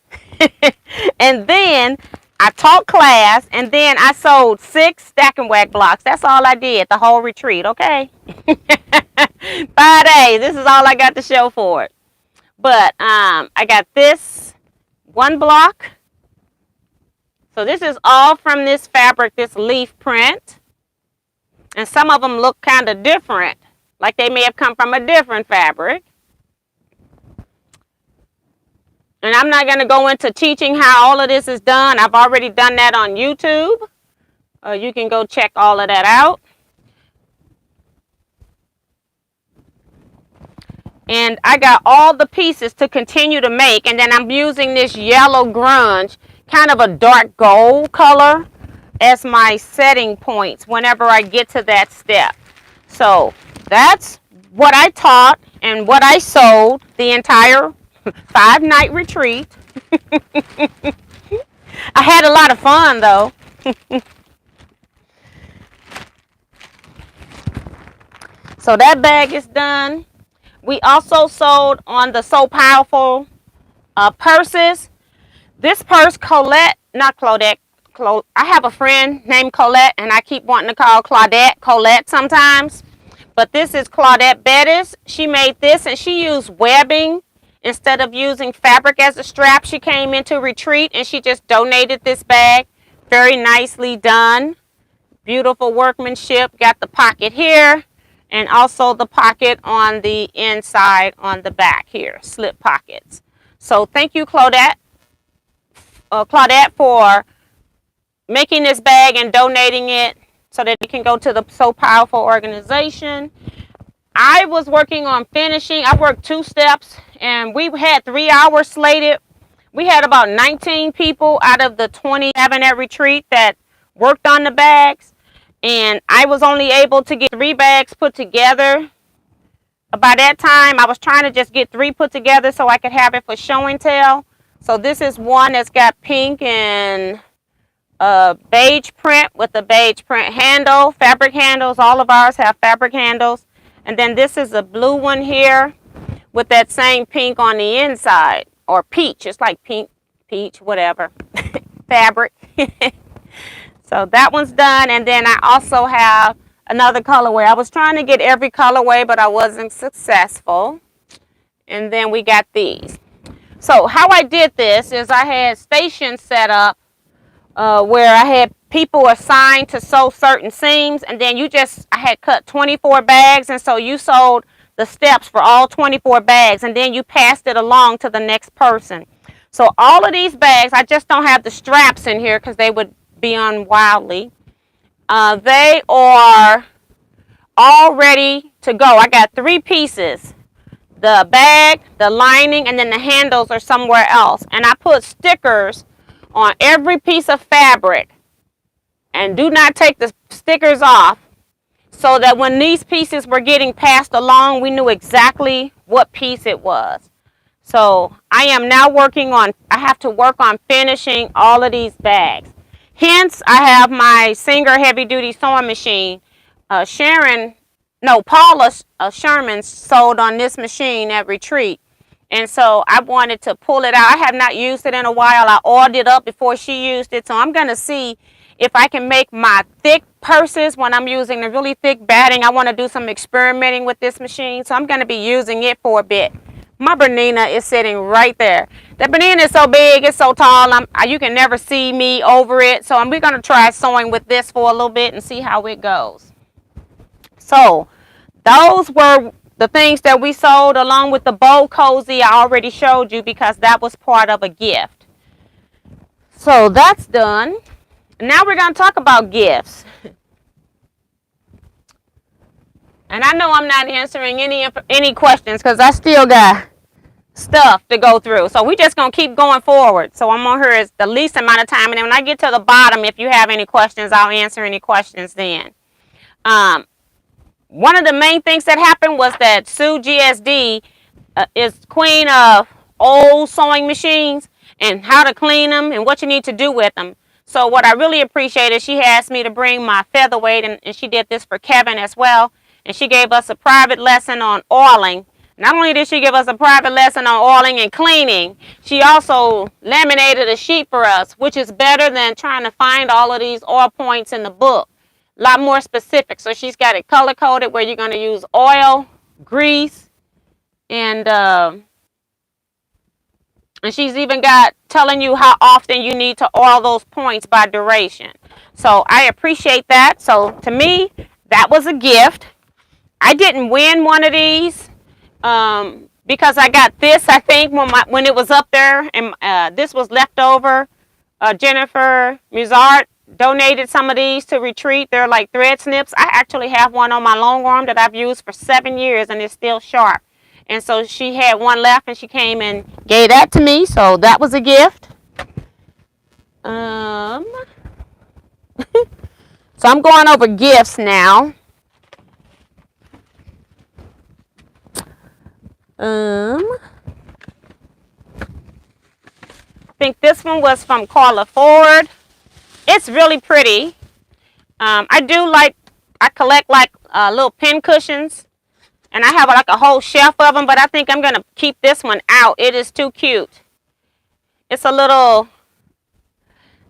and then I taught class and then I sewed 6 stack and whack blocks. That's all I did the whole retreat, okay? 5 days. This is all I got to show for it. But I got this 1 block. So this is all from this fabric, this leaf print. And some of them look kind of different, like they may have come from a different fabric. And I'm not going to go into teaching how all of this is done. I've already done that on YouTube. You can go check all of that out. And I got all the pieces to continue to make. And then I'm using this yellow grunge, kind of a dark gold color, as my setting points whenever I get to that step. So that's what I taught and what I sold the entire 5-night retreat. I had a lot of fun though. So that bag is done. We also sold on the So Powerful purses. This purse, Colette, not Claudette. I have a friend named Colette, and I keep wanting to call Claudette Colette sometimes. But this is Claudette Bettis. She made this, and she used webbing instead of using fabric as a strap. She came into retreat, and she just donated this bag. Very nicely done. Beautiful workmanship. Got the pocket here, and also the pocket on the inside on the back here. Slip pockets. So thank you, Claudette. Claudette, for making this bag and donating it so that it can go to the So Powerful organization. I was working on finishing. I worked 2 steps, and we had 3 hours slated. We had about 19 people out of the 27 at retreat that worked on the bags, and I was only able to get 3 bags put together. By that time, I was trying to just get 3 put together so I could have it for show and tell. So this is one that's got pink and beige print with a beige print handle, fabric handles. All of ours have fabric handles. And then this is a blue one here with that same pink on the inside, or peach. It's like pink, peach, whatever, fabric. So that one's done. And then I also have another colorway. I was trying to get every colorway, but I wasn't successful. And then we got these. So how I did this is I had stations set up where I had people assigned to sew certain seams, and then I had cut 24 bags, and so you sewed the steps for all 24 bags, and then you passed it along to the next person. So all of these bags, I just don't have the straps in here because they would be unwieldy. They are all ready to go. I got 3 pieces. The bag, the lining, and then the handles are somewhere else. And I put stickers on every piece of fabric. And do not take the stickers off, so that when these pieces were getting passed along, we knew exactly what piece it was. So I am now I have to work on finishing all of these bags. Hence, I have my Singer heavy duty sewing machine. Paula Sherman sewed on this machine at retreat. And so I wanted to pull it out. I have not used it in a while. I oiled it up before she used it. So I'm going to see if I can make my thick purses when I'm using the really thick batting. I want to do some experimenting with this machine. So I'm going to be using it for a bit. My Bernina is sitting right there. The Bernina is so big, it's so tall, you can never see me over it. So we're going to try sewing with this for a little bit and see how it goes. So those were the things that we sold, along with the bow cozy I already showed you because that was part of a gift. So that's done. Now we're going to talk about gifts. And I know I'm not answering any questions because I still got stuff to go through. So we're just going to keep going forward. So I'm on here as the least amount of time. And then when I get to the bottom, if you have any questions, I'll answer any questions then. One of the main things that happened was that Sue GSD is queen of old sewing machines and how to clean them and what you need to do with them. So what I really appreciate is she asked me to bring my featherweight, and she did this for Kevin as well. And she gave us a private lesson on oiling. Not only did she give us a private lesson on oiling and cleaning, she also laminated a sheet for us, which is better than trying to find all of these oil points in the book. A lot more specific. So she's got it color coded where you're going to use oil, grease, and And she's even got telling you how often you need to oil those points by duration. So I appreciate that. So to me, that was a gift. I didn't win one of these because I got this, I think, when it was up there, and this was left over. Jennifer Muzart donated some of these to Retreat. They're like thread snips. I actually have one on my long arm that I've used for 7 years, and it's still sharp. And so she had one left, and she came and gave that to me. So that was a gift. So I'm going over gifts now. I think this one was from Carla Ford. It's really pretty. I collect like little pin cushions, and I have like a whole shelf of them, but I think I'm gonna keep this one out. It is too cute. It's a little,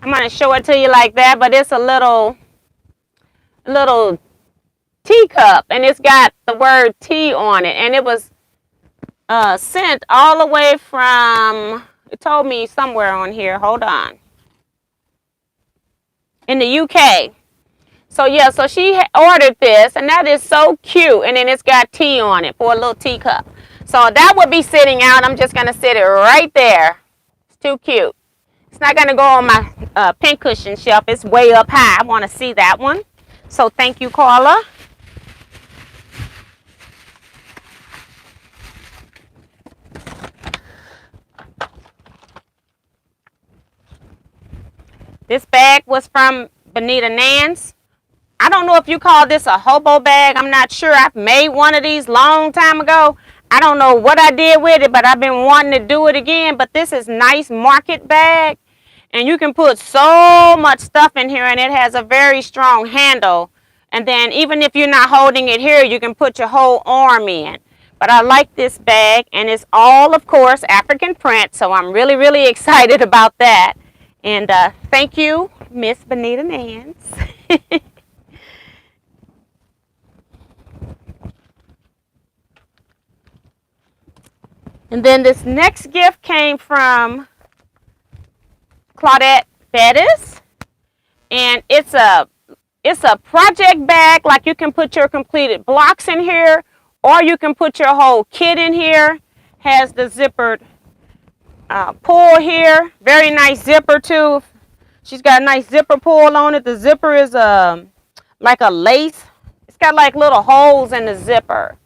I'm gonna show it to you like that, but it's a little teacup, and it's got the word tea on it, and it was sent all the way from, it told me somewhere on here, hold on, in the UK. So yeah, so she ordered this, and that is so cute, and then it's got tea on it for a little teacup. So that would be sitting out. I'm just gonna sit it right there. It's too cute. It's not gonna go on my pin cushion shelf. It's way up high. I want to see that one. So thank you, Carla. This bag was from Benita Nance. I don't know if you call this a hobo bag. I'm not sure. I've made one of these long time ago. I don't know what I did with it, but I've been wanting to do it again. But this is nice market bag, and you can put so much stuff in here, and it has a very strong handle. And then even if you're not holding it here, you can put your whole arm in. But I like this bag, and it's all, of course, African print, so I'm really, really excited about that. And thank you, Miss Benita Nance. And then this next gift came from Claudette Bettis, and it's a project bag. Like, you can put your completed blocks in here, or you can put your whole kit in here. Has the zippered pull here. Very nice zipper too. She's got a nice zipper pull on it. The zipper is like a lace. It's got like little holes in the zipper.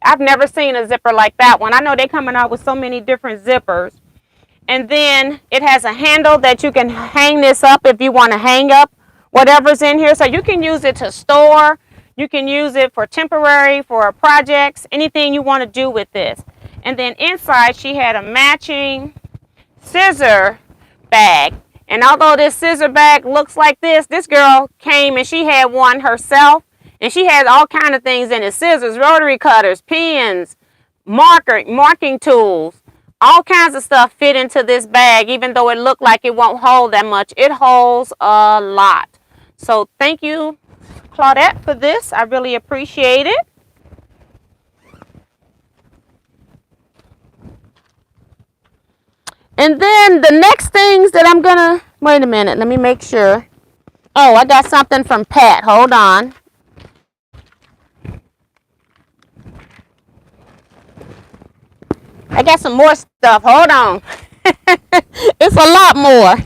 I've never seen a zipper like that one. I know they're coming out with so many different zippers. And then it has a handle that you can hang this up if you want to hang up whatever's in here. So you can use it to store. You can use it for temporary, for projects, anything you want to do with this. And then inside she had a matching scissor bag. And although this scissor bag looks like this girl came and she had one herself. And she has all kind of things in it. Scissors, rotary cutters, pens, marking tools. All kinds of stuff fit into this bag, even though it looked like it won't hold that much. It holds a lot. So thank you, Claudette, for this. I really appreciate it. And then the next things that I'm gonna, wait a minute, let me make sure. Oh, I got something from Pat. Hold on. I got some more stuff. Hold on. It's a lot more.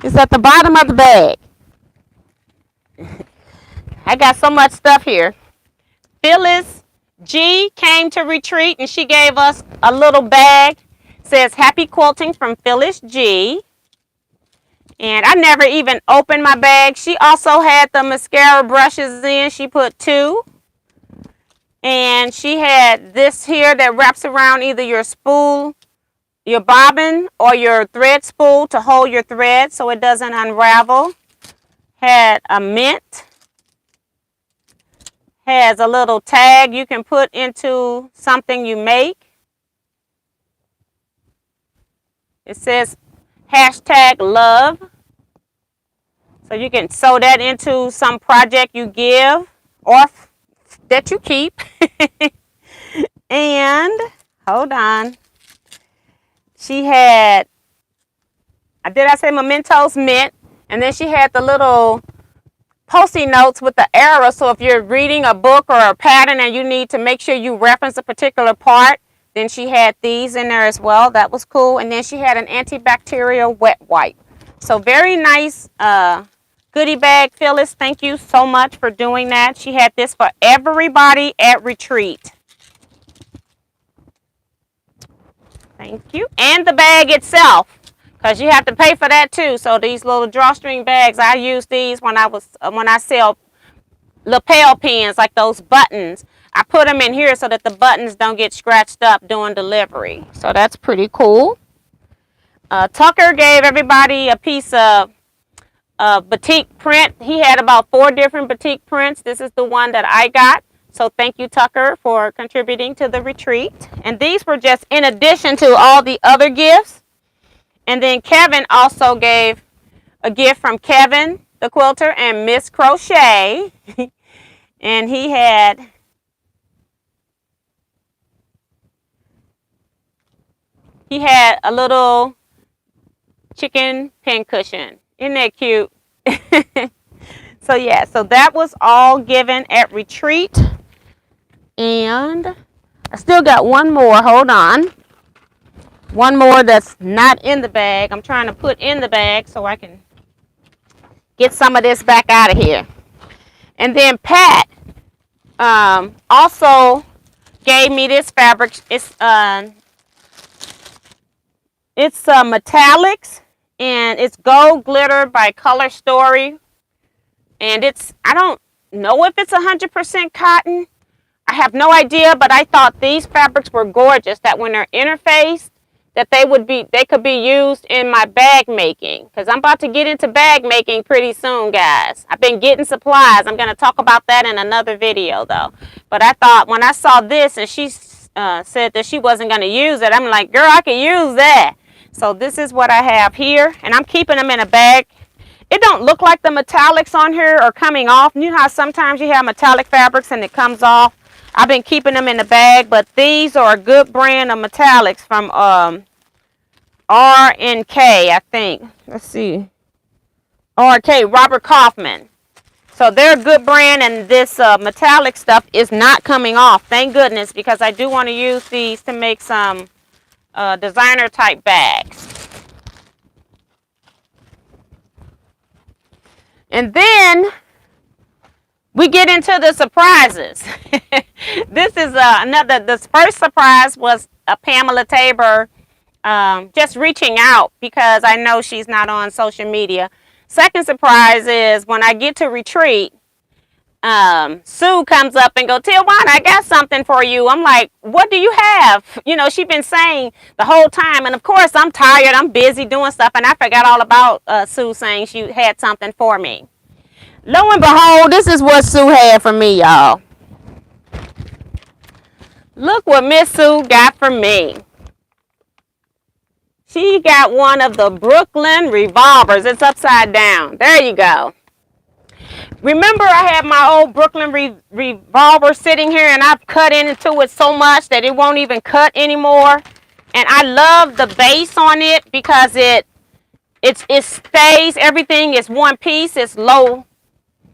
It's at the bottom of the bag. I got so much stuff here. Phyllis G came to Retreat, and she gave us a little bag. It says Happy Quilting from Phyllis G. And I never even opened my bag. She also had the mascara brushes in. She put 2. And she had this here that wraps around either your spool, your bobbin, or your thread spool to hold your thread so it doesn't unravel. Had a mint. Has a little tag you can put into something you make. It says #love. So you can sew that into some project you give or that you keep. And hold on. She had, did I say Mementos Mint? And then she had the little Post-it notes with the arrow, so if you're reading a book or a pattern and you need to make sure you reference a particular part, then she had these in there as well. That was cool. And then she had an antibacterial wet wipe. So very nice goodie bag, Phyllis. Thank you so much for doing that. She had this for everybody at retreat. Thank you. And the bag itself, because you have to pay for that too. So these little drawstring bags, I use these when I sell lapel pins, like those buttons. I put them in here so that the buttons don't get scratched up during delivery. So that's pretty cool. Tucker gave everybody a piece of batik print. He had about 4 different batik prints. This is the one that I got. So thank you, Tucker, for contributing to the retreat. And these were just in addition to all the other gifts. And then Kevin also gave a gift from Kevin, the quilter, and Miss Crochet. And he had a little chicken pin cushion. Isn't that cute? So yeah, so that was all given at retreat. And I still got one more. Hold on. One more that's not in the bag. I'm trying to put in the bag so I can get some of this back out of here. And then Pat also gave me this fabric. It's metallics, and it's Gold Glitter by Color Story. And I don't know if it's 100% cotton. I have no idea, but I thought these fabrics were gorgeous, that when they're interfaced, that they could be used in my bag making, because I'm about to get into bag making pretty soon, guys. I've been getting supplies. I'm going to talk about that in another video, though. But I thought when I saw this and she said that she wasn't going to use it, I'm like, girl, I can use that. So this is what I have here, and I'm keeping them in a bag. It don't look like the metallics on here are coming off. You know how sometimes you have metallic fabrics and it comes off? I've been keeping them in the bag, but these are a good brand of metallics from R&K, I think. Let's see. R&K, Robert Kaufman. So they're a good brand, and this metallic stuff is not coming off. Thank goodness, because I do want to use these to make some designer type bags. And then we get into the surprises. This is the first surprise was Pamela Tabor just reaching out because I know she's not on social media. Second surprise is when I get to retreat, Sue comes up and goes, Teajuana, I got something for you. I'm like, what do you have? You know, she's been saying the whole time. And of course, I'm tired. I'm busy doing stuff. And I forgot all about Sue saying she had something for me. Lo and behold, this is what Sue had for me, y'all. Look what Miss Sue got for me. She got one of the Brooklyn revolvers. It's upside down. There you go. Remember, I had my old Brooklyn revolver sitting here, and I've cut into it so much that it won't even cut anymore. And I love the base on it because it stays. Everything is one piece. It's low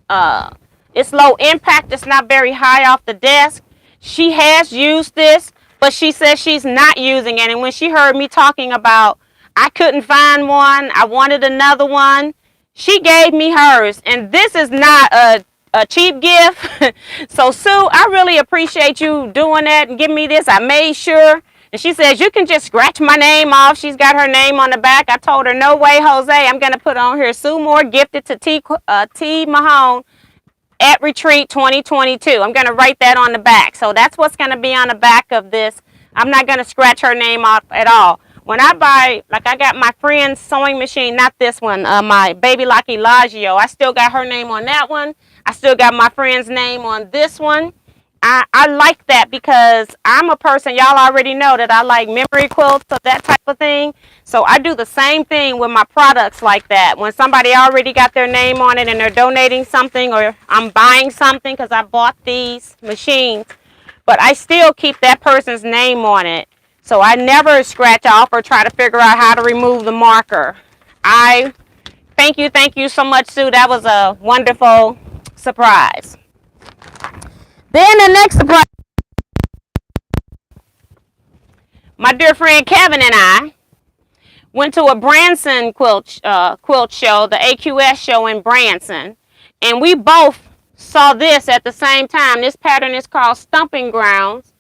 impact. It's not very high off the desk. She has used this, but she says she's not using it. And when she heard me talking about I couldn't find one, I wanted another one, she gave me hers. And this is not a cheap gift. So Sue, I really appreciate you doing that and giving me this. I made sure. And she says, you can just scratch my name off. She's got her name on the back. I told her, no way, Jose. I'm going to put on here, Sue Moore gifted to T. Mahone at Retreat 2022. I'm going to write that on the back. So that's what's going to be on the back of this. I'm not going to scratch her name off at all. When I buy, like I got my friend's sewing machine, not this one, my Baby Lock Elagio. I still got her name on that one. I still got my friend's name on this one. I like that because I'm a person, y'all already know that I like memory quilts or that type of thing. So I do the same thing with my products like that. When somebody already got their name on it and they're donating something, or I'm buying something because I bought these machines, but I still keep that person's name on it. So I never scratch off or try to figure out how to remove the marker. Thank you so much, Sue. That was a wonderful surprise. Then the next surprise, my dear friend Kevin and I went to a Branson quilt show, the AQS show in Branson, and we both saw this at the same time. This pattern is called Stumping Grounds,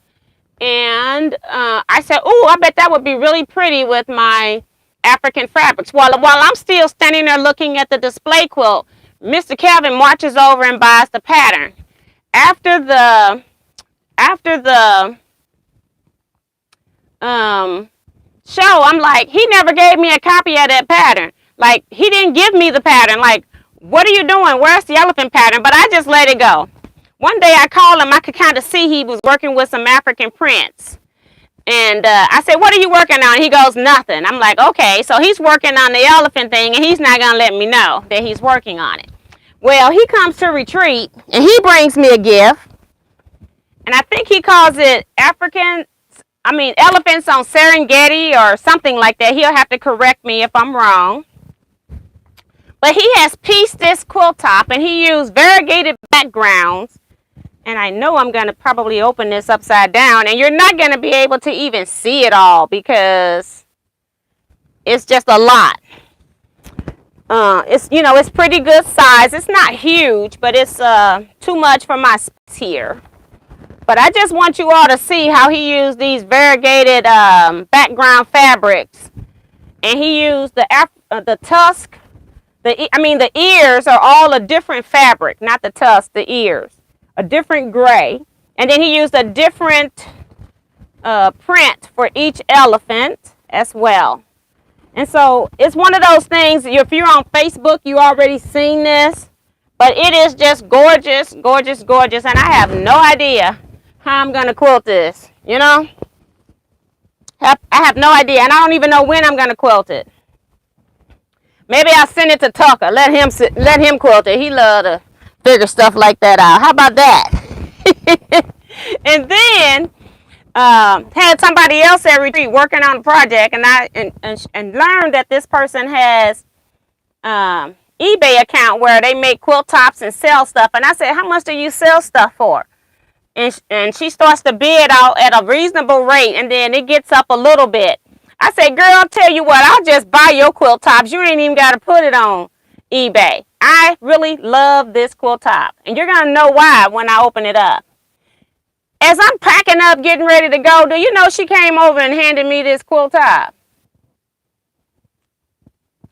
and I said, "Ooh, I bet that would be really pretty with my African fabrics." While I'm still standing there looking at the display quilt, Mr. Kevin marches over and buys the pattern. After the show, I'm like, he never gave me a copy of that pattern. Like, he didn't give me the pattern. Like, what are you doing? Where's the elephant pattern? But I just let it go. One day I called him. I could kind of see he was working with some African prints. And I said, what are you working on? He goes, nothing. I'm like, okay, so he's working on the elephant thing, and he's not going to let me know that he's working on it. Well, he comes to retreat, and he brings me a gift. And I think he calls it elephants on Serengeti or something like that. He'll have to correct me if I'm wrong. But he has pieced this quilt top, and he used variegated backgrounds. And I know I'm going to probably open this upside down, and you're not going to be able to even see it all because it's just a lot. It's pretty good size. It's not huge, but it's too much for my space here. But I just want you all to see how he used these variegated background fabrics. And he used the tusk. The ears are all a different fabric, not the tusk, the ears. A different gray. And then he used a different print for each elephant as well. And so it's one of those things, if you're on Facebook, you already seen this. But it is just gorgeous, gorgeous, gorgeous. And I have no idea how I'm going to quilt this, you know. I have no idea. And I don't even know when I'm going to quilt it. Maybe I'll send it to Tucker. Let him quilt it. He loves to figure stuff like that out. How about that? And then had somebody else at retreat working on the project, and I learned that this person has eBay account where they make quilt tops and sell stuff. And I said, how much do you sell stuff for? And she starts to bid out at a reasonable rate, and then it gets up a little bit. I said, girl, I'll tell you what, I'll just buy your quilt tops. You ain't even got to put it on eBay. I really love this quilt top, and you're going to know why when I open it up. As I'm packing up, getting ready to go, do you know she came over and handed me this quilt top?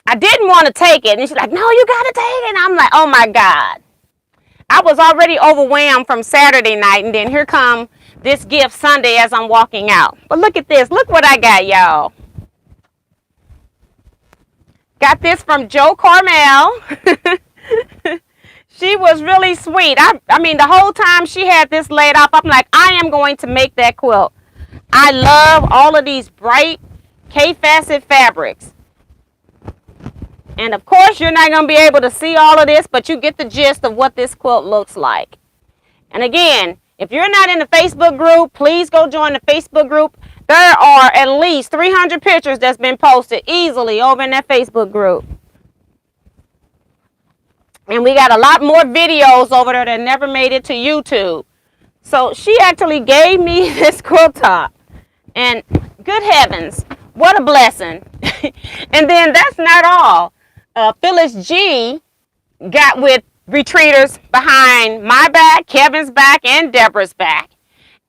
I didn't want to take it, and she's like, no, you got to take it. And I'm like, oh, my God. I was already overwhelmed from Saturday night, and then here come this gift Sunday as I'm walking out. But look at this. Look what I got, y'all. Got this from Joe Carmel. She was really sweet. I mean, the whole time she had this laid off, I'm like, I am going to make that quilt. I love all of these bright K-facet fabrics. And of course, you're not going to be able to see all of this, but you get the gist of what this quilt looks like. And again, if you're not in the Facebook group, please go join the Facebook group. There are at least 300 pictures that's been posted easily over in that Facebook group. And we got a lot more videos over there that never made it to YouTube. So she actually gave me this quilt top. And good heavens, what a blessing. And then that's not all. Phyllis G got with retreaters behind my back, Kevin's back, and Deborah's back.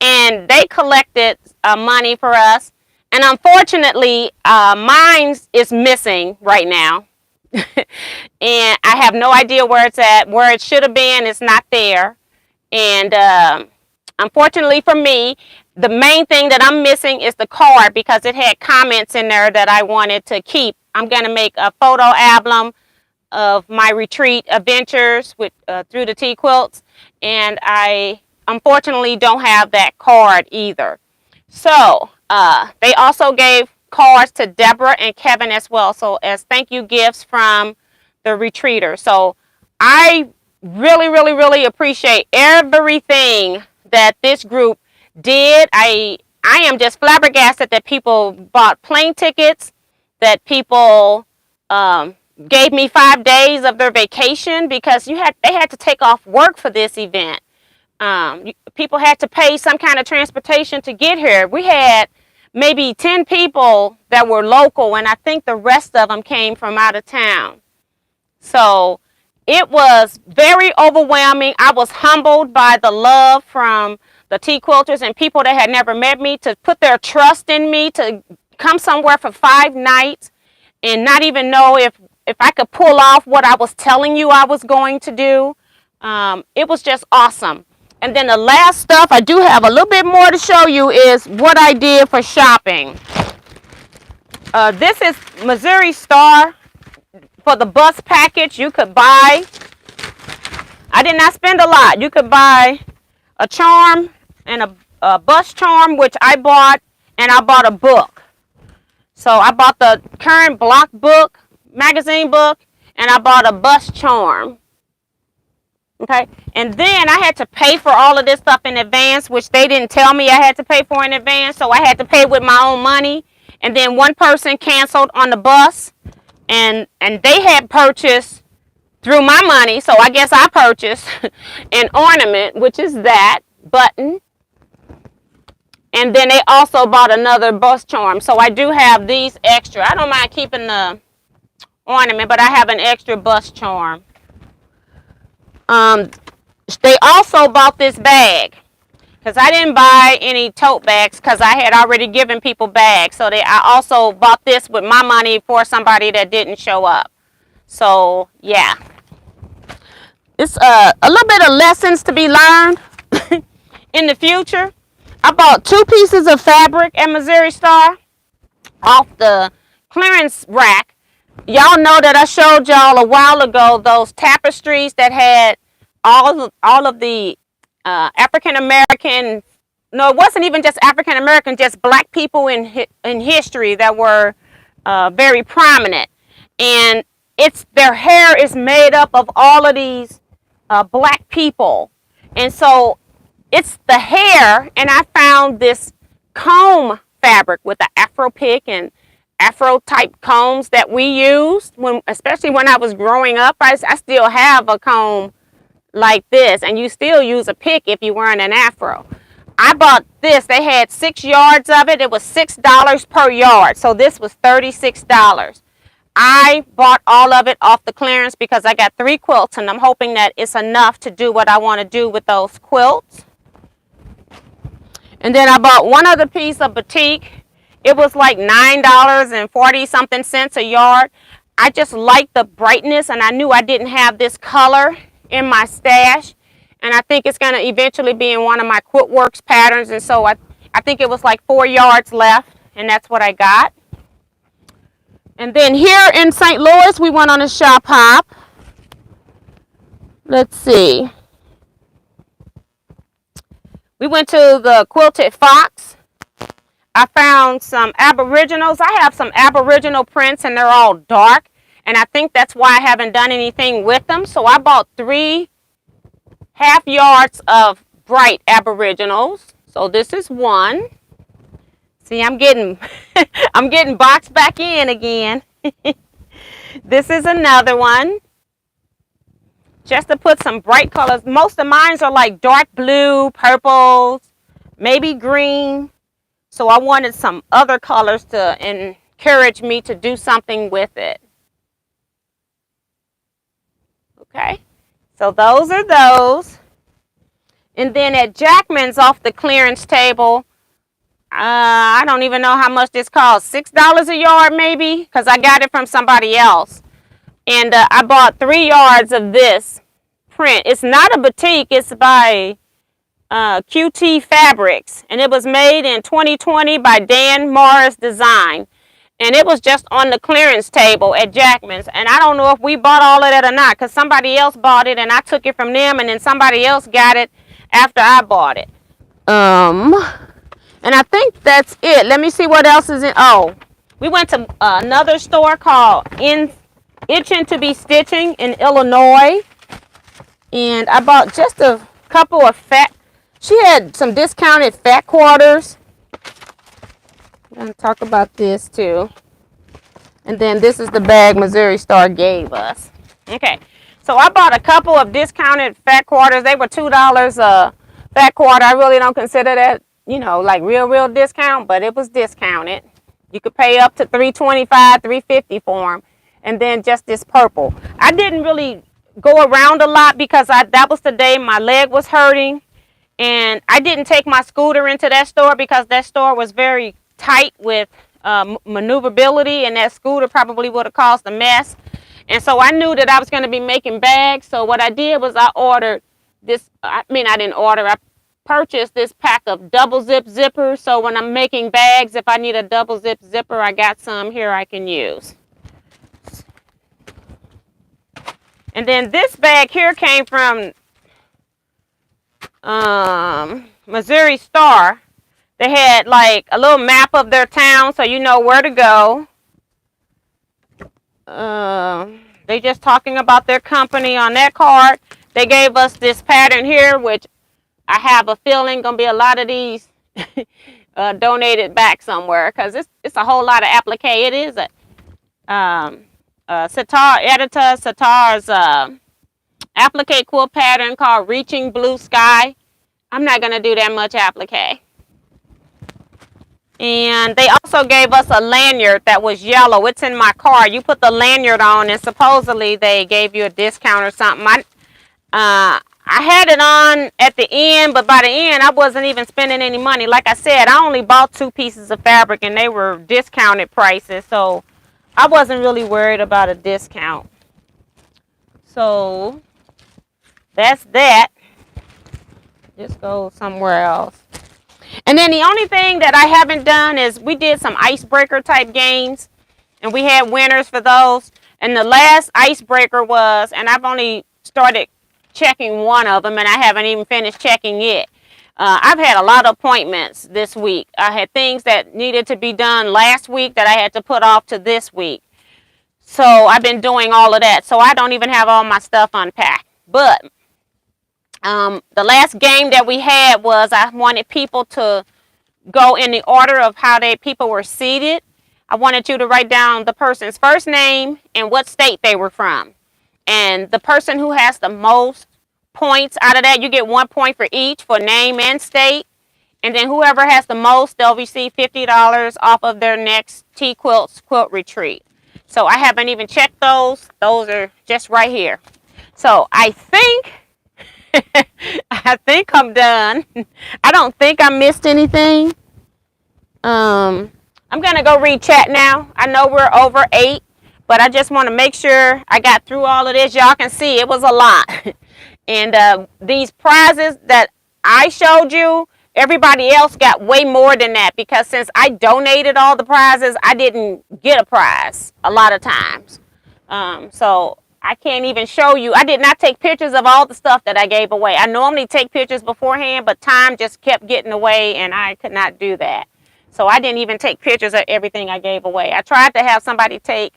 And they collected money for us. And unfortunately, mine is missing right now. And I have no idea where it's at. Where it should have been, it's not there. And unfortunately for me, the main thing that I'm missing is the card because it had comments in there that I wanted to keep. I'm going to make a photo album of my retreat adventures with through the Teaquilts, and I unfortunately don't have that card either. So they also gave cards to Deborah and Kevin as well, so as thank you gifts from the retreaters. So I really appreciate everything that this group did. I'm I am just flabbergasted that people bought plane tickets, that people gave me 5 days of their vacation because they had to take off work for this event. People had to pay some kind of transportation to get here. We had maybe 10 people that were local, and I think the rest of them came from out of town. So it was very overwhelming. I was humbled by the love from the Teaquilters and people that had never met me to put their trust in me to come somewhere for 5 nights and not even know if I could pull off what I was telling you I was going to do. It was just awesome. And then the last stuff, I do have a little bit more to show you, is what I did for shopping. This is Missouri Star for the bus package. You could buy, I did not spend a lot. You could buy a charm and a bus charm, which I bought, and I bought a book. So I bought the current block book, magazine book, and I bought a bus charm. Okay, and then I had to pay for all of this stuff in advance, which they didn't tell me I had to pay for in advance, so I had to pay with my own money. And then one person canceled on the bus, and they had purchased through my money, so I guess I purchased an ornament, which is that button. And then they also bought another bus charm. So I do have these extra. I don't mind keeping the ornament, but I have an extra bus charm. They also bought this bag because I didn't buy any tote bags because I had already given people bags. So I also bought this with my money for somebody that didn't show up. So yeah, it's a little bit of lessons to be learned in the future. I bought 2 pieces of fabric at Missouri Star off the clearance rack. Y'all know that I showed y'all a while ago those tapestries that had all of the African American, no, it wasn't even just African American, just black people in history that were very prominent. And their hair is made up of all of these black people. And so it's the hair, and I found this comb fabric with the Afro pick and Afro type combs that we used especially when I was growing up. I still have a comb like this, and you still use a pick if you're wearing an Afro. I bought this. They had 6 yards of it. It was $6 per yard, so this was $36. I bought all of it off the clearance because I got 3 quilts, and I'm hoping that it's enough to do what I want to do with those quilts. And then I bought one other piece of batik. It was like $9.40 something a yard. I just liked the brightness, and I knew I didn't have this color in my stash. And I think it's going to eventually be in one of my QuiltWorks patterns. And so I think it was like 4 yards left, and that's what I got. And then here in St. Louis, we went on a shop hop. Let's see. We went to the Quilted Fox. I found some Aboriginals. I have some Aboriginal prints, and they're all dark. And I think that's why I haven't done anything with them. So I bought 3 half yards of bright Aboriginals. So this is one. See, I'm getting I'm getting boxed back in again. This is another one. Just to put some bright colors. Most of mine are like dark blue, purples, maybe green. So I wanted some other colors to encourage me to do something with it. Okay, so those are those. And then at Jackman's off the clearance table, I don't even know how much this costs. $6 a yard maybe, because I got it from somebody else. And I bought 3 yards of this print. It's not a batik. It's by QT Fabrics. And it was made in 2020 by Dan Morris Design. And it was just on the clearance table at Jackman's. And I don't know if we bought all of that or not, because somebody else bought it and I took it from them, and then somebody else got it after I bought it. And I think that's it. Let me see what else is in. Oh, we went to another store called Itching to Be Stitching in Illinois. And I bought just a couple of she had some discounted fat quarters. I'm going to talk about this too. And then this is the bag Missouri Star gave us. Okay, so I bought a couple of discounted fat quarters. They were $2 a fat quarter. I really don't consider that, you know, like real discount, but it was discounted. You could pay up to $3.25, $3.50 for them. And then just this purple. I didn't really go around a lot because that was the day my leg was hurting. And I didn't take my scooter into that store because that store was very tight with maneuverability, and that scooter probably would have caused a mess. And so I knew that I was going to be making bags. So what I did was I ordered this. I didn't order. I purchased this pack of double zip zippers. So when I'm making bags, if I need a double zip zipper, I got some here I can use. And then this bag here came from Missouri Star. They had like a little map of their town so you know where to go. They just talking about their company on that card. They gave us this pattern here, which I have a feeling gonna be a lot of these donated back somewhere because it's a whole lot of applique. It is a Sitar editor, Sitar's applique quilt pattern called Reaching Blue Sky. I'm not gonna do that much applique. And they also gave us a lanyard that was yellow. It's in my car. You put the lanyard on and supposedly they gave you a discount or something. I had it on at the end, but by the end I wasn't even spending any money. Like I said, I only bought 2 pieces of fabric and they were discounted prices. So I wasn't really worried about a discount. So that's that. Just go somewhere else. And then the only thing that I haven't done is we did some icebreaker type games and we had winners for those. And the last icebreaker was, and I've only started checking one of them and I haven't even finished checking it. I've had a lot of appointments this week. I had things that needed to be done last week that I had to put off to this week. So I've been doing all of that. So I don't even have all my stuff unpacked. But the last game that we had was I wanted people to go in the order of how people were seated. I wanted you to write down the person's first name and what state they were from. And the person who has the most points out of that, you get 1 point for each for name and state. And then whoever has the most, they'll receive $50 off of their next Teaquilts quilt retreat. So I haven't even checked those. Those are just right here. So I think I'm done. I don't think I missed anything. I'm gonna go read chat now. I know we're over 8, but I just want to make sure I got through all of this. Y'all can see it was a lot. And these prizes that I showed you, everybody else got way more than that because since I donated all the prizes, I didn't get a prize a lot of times. So I can't even show you. I did not take pictures of all the stuff that I gave away. I normally take pictures beforehand, but time just kept getting away and I could not do that. So I didn't even take pictures of everything I gave away. I tried to have somebody take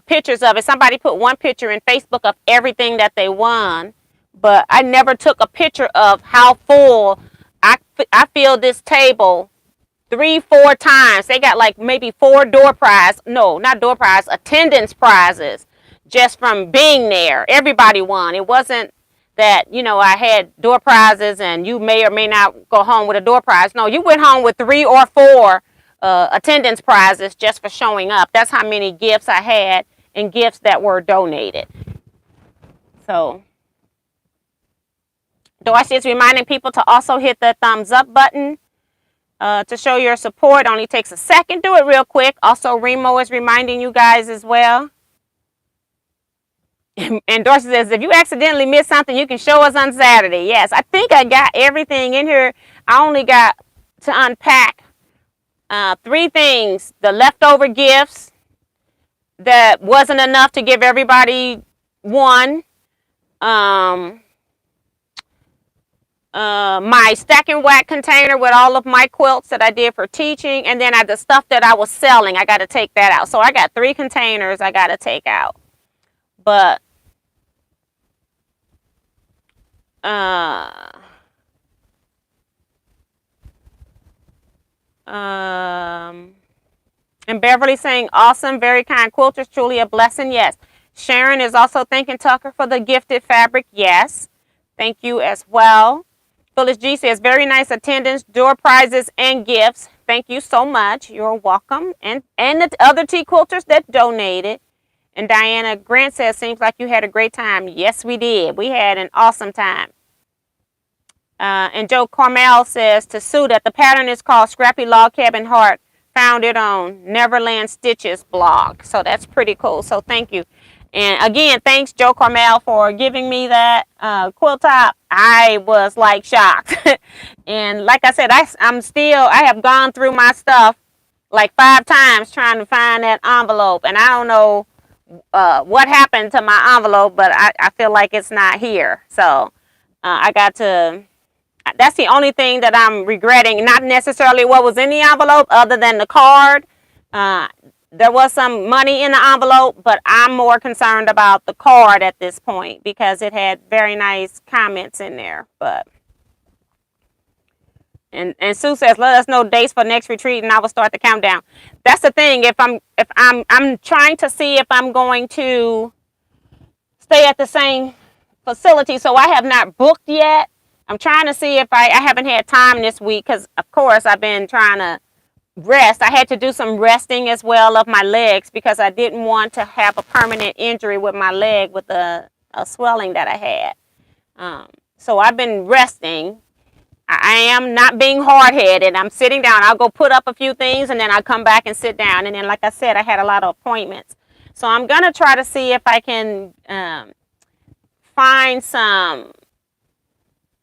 pictures of it. Somebody put one picture in Facebook of everything that they won, but I never took a picture of how full I filled this table 3-4 times. They got like maybe 4 door prize. No, not door prize, attendance prizes just from being there. Everybody won. It wasn't that, you know, I had door prizes and you may or may not go home with a door prize. No, you went home with 3 or 4 attendance prizes just for showing up. That's how many gifts I had and gifts that were donated. So Dorsey is reminding people to also hit the thumbs up button to show your support. Only takes a second. Do it real quick. Also, Remo is reminding you guys as well. And Dorsey says, if you accidentally miss something, you can show us on Saturday. Yes, I think I got everything in here. I only got to unpack 3 things. The leftover gifts that wasn't enough to give everybody one. My stack and whack container with all of my quilts that I did for teaching. And then the stuff that I was selling, I got to take that out. So I got 3 containers I got to take out. But And Beverly saying, awesome, very kind quilters, truly a blessing. Yes. Sharon is also thanking Tucker for the gifted fabric. Yes. Thank you as well. Phyllis G says, very nice attendance, door prizes, and gifts. Thank you so much. You're welcome. And the other tea quilters that donated. And Diana Grant says, seems like you had a great time. Yes, we did. We had an awesome time. And Joe Carmel says, to Sue, that the pattern is called Scrappy Log Cabin Heart. Found it on Neverland Stitches blog. So that's pretty cool. So thank you. And again, thanks, Joe Carmel, for giving me that quilt top. I was like shocked. And like I said, I have gone through my stuff like 5 times trying to find that envelope. And I don't know what happened to my envelope, but I feel like it's not here. So I got to, that's the only thing that I'm regretting. Not necessarily what was in the envelope other than the card. There was some money in the envelope, but I'm more concerned about the card at this point because it had very nice comments in there. But and Sue says, let us know dates for next retreat and I will start the countdown. That's the thing. If I'm trying to see if I'm going to stay at the same facility, so I have not booked yet. I'm trying to see if I haven't had time this week because of course I've been trying to rest. I had to do some resting as well of my legs because I didn't want to have a permanent injury with my leg with a swelling that I had. So I've been resting. I am not being hard-headed. I'm sitting down. I'll go put up a few things and then I'll come back and sit down. And then, like I said, I had a lot of appointments. So I'm going to try to see if I can find some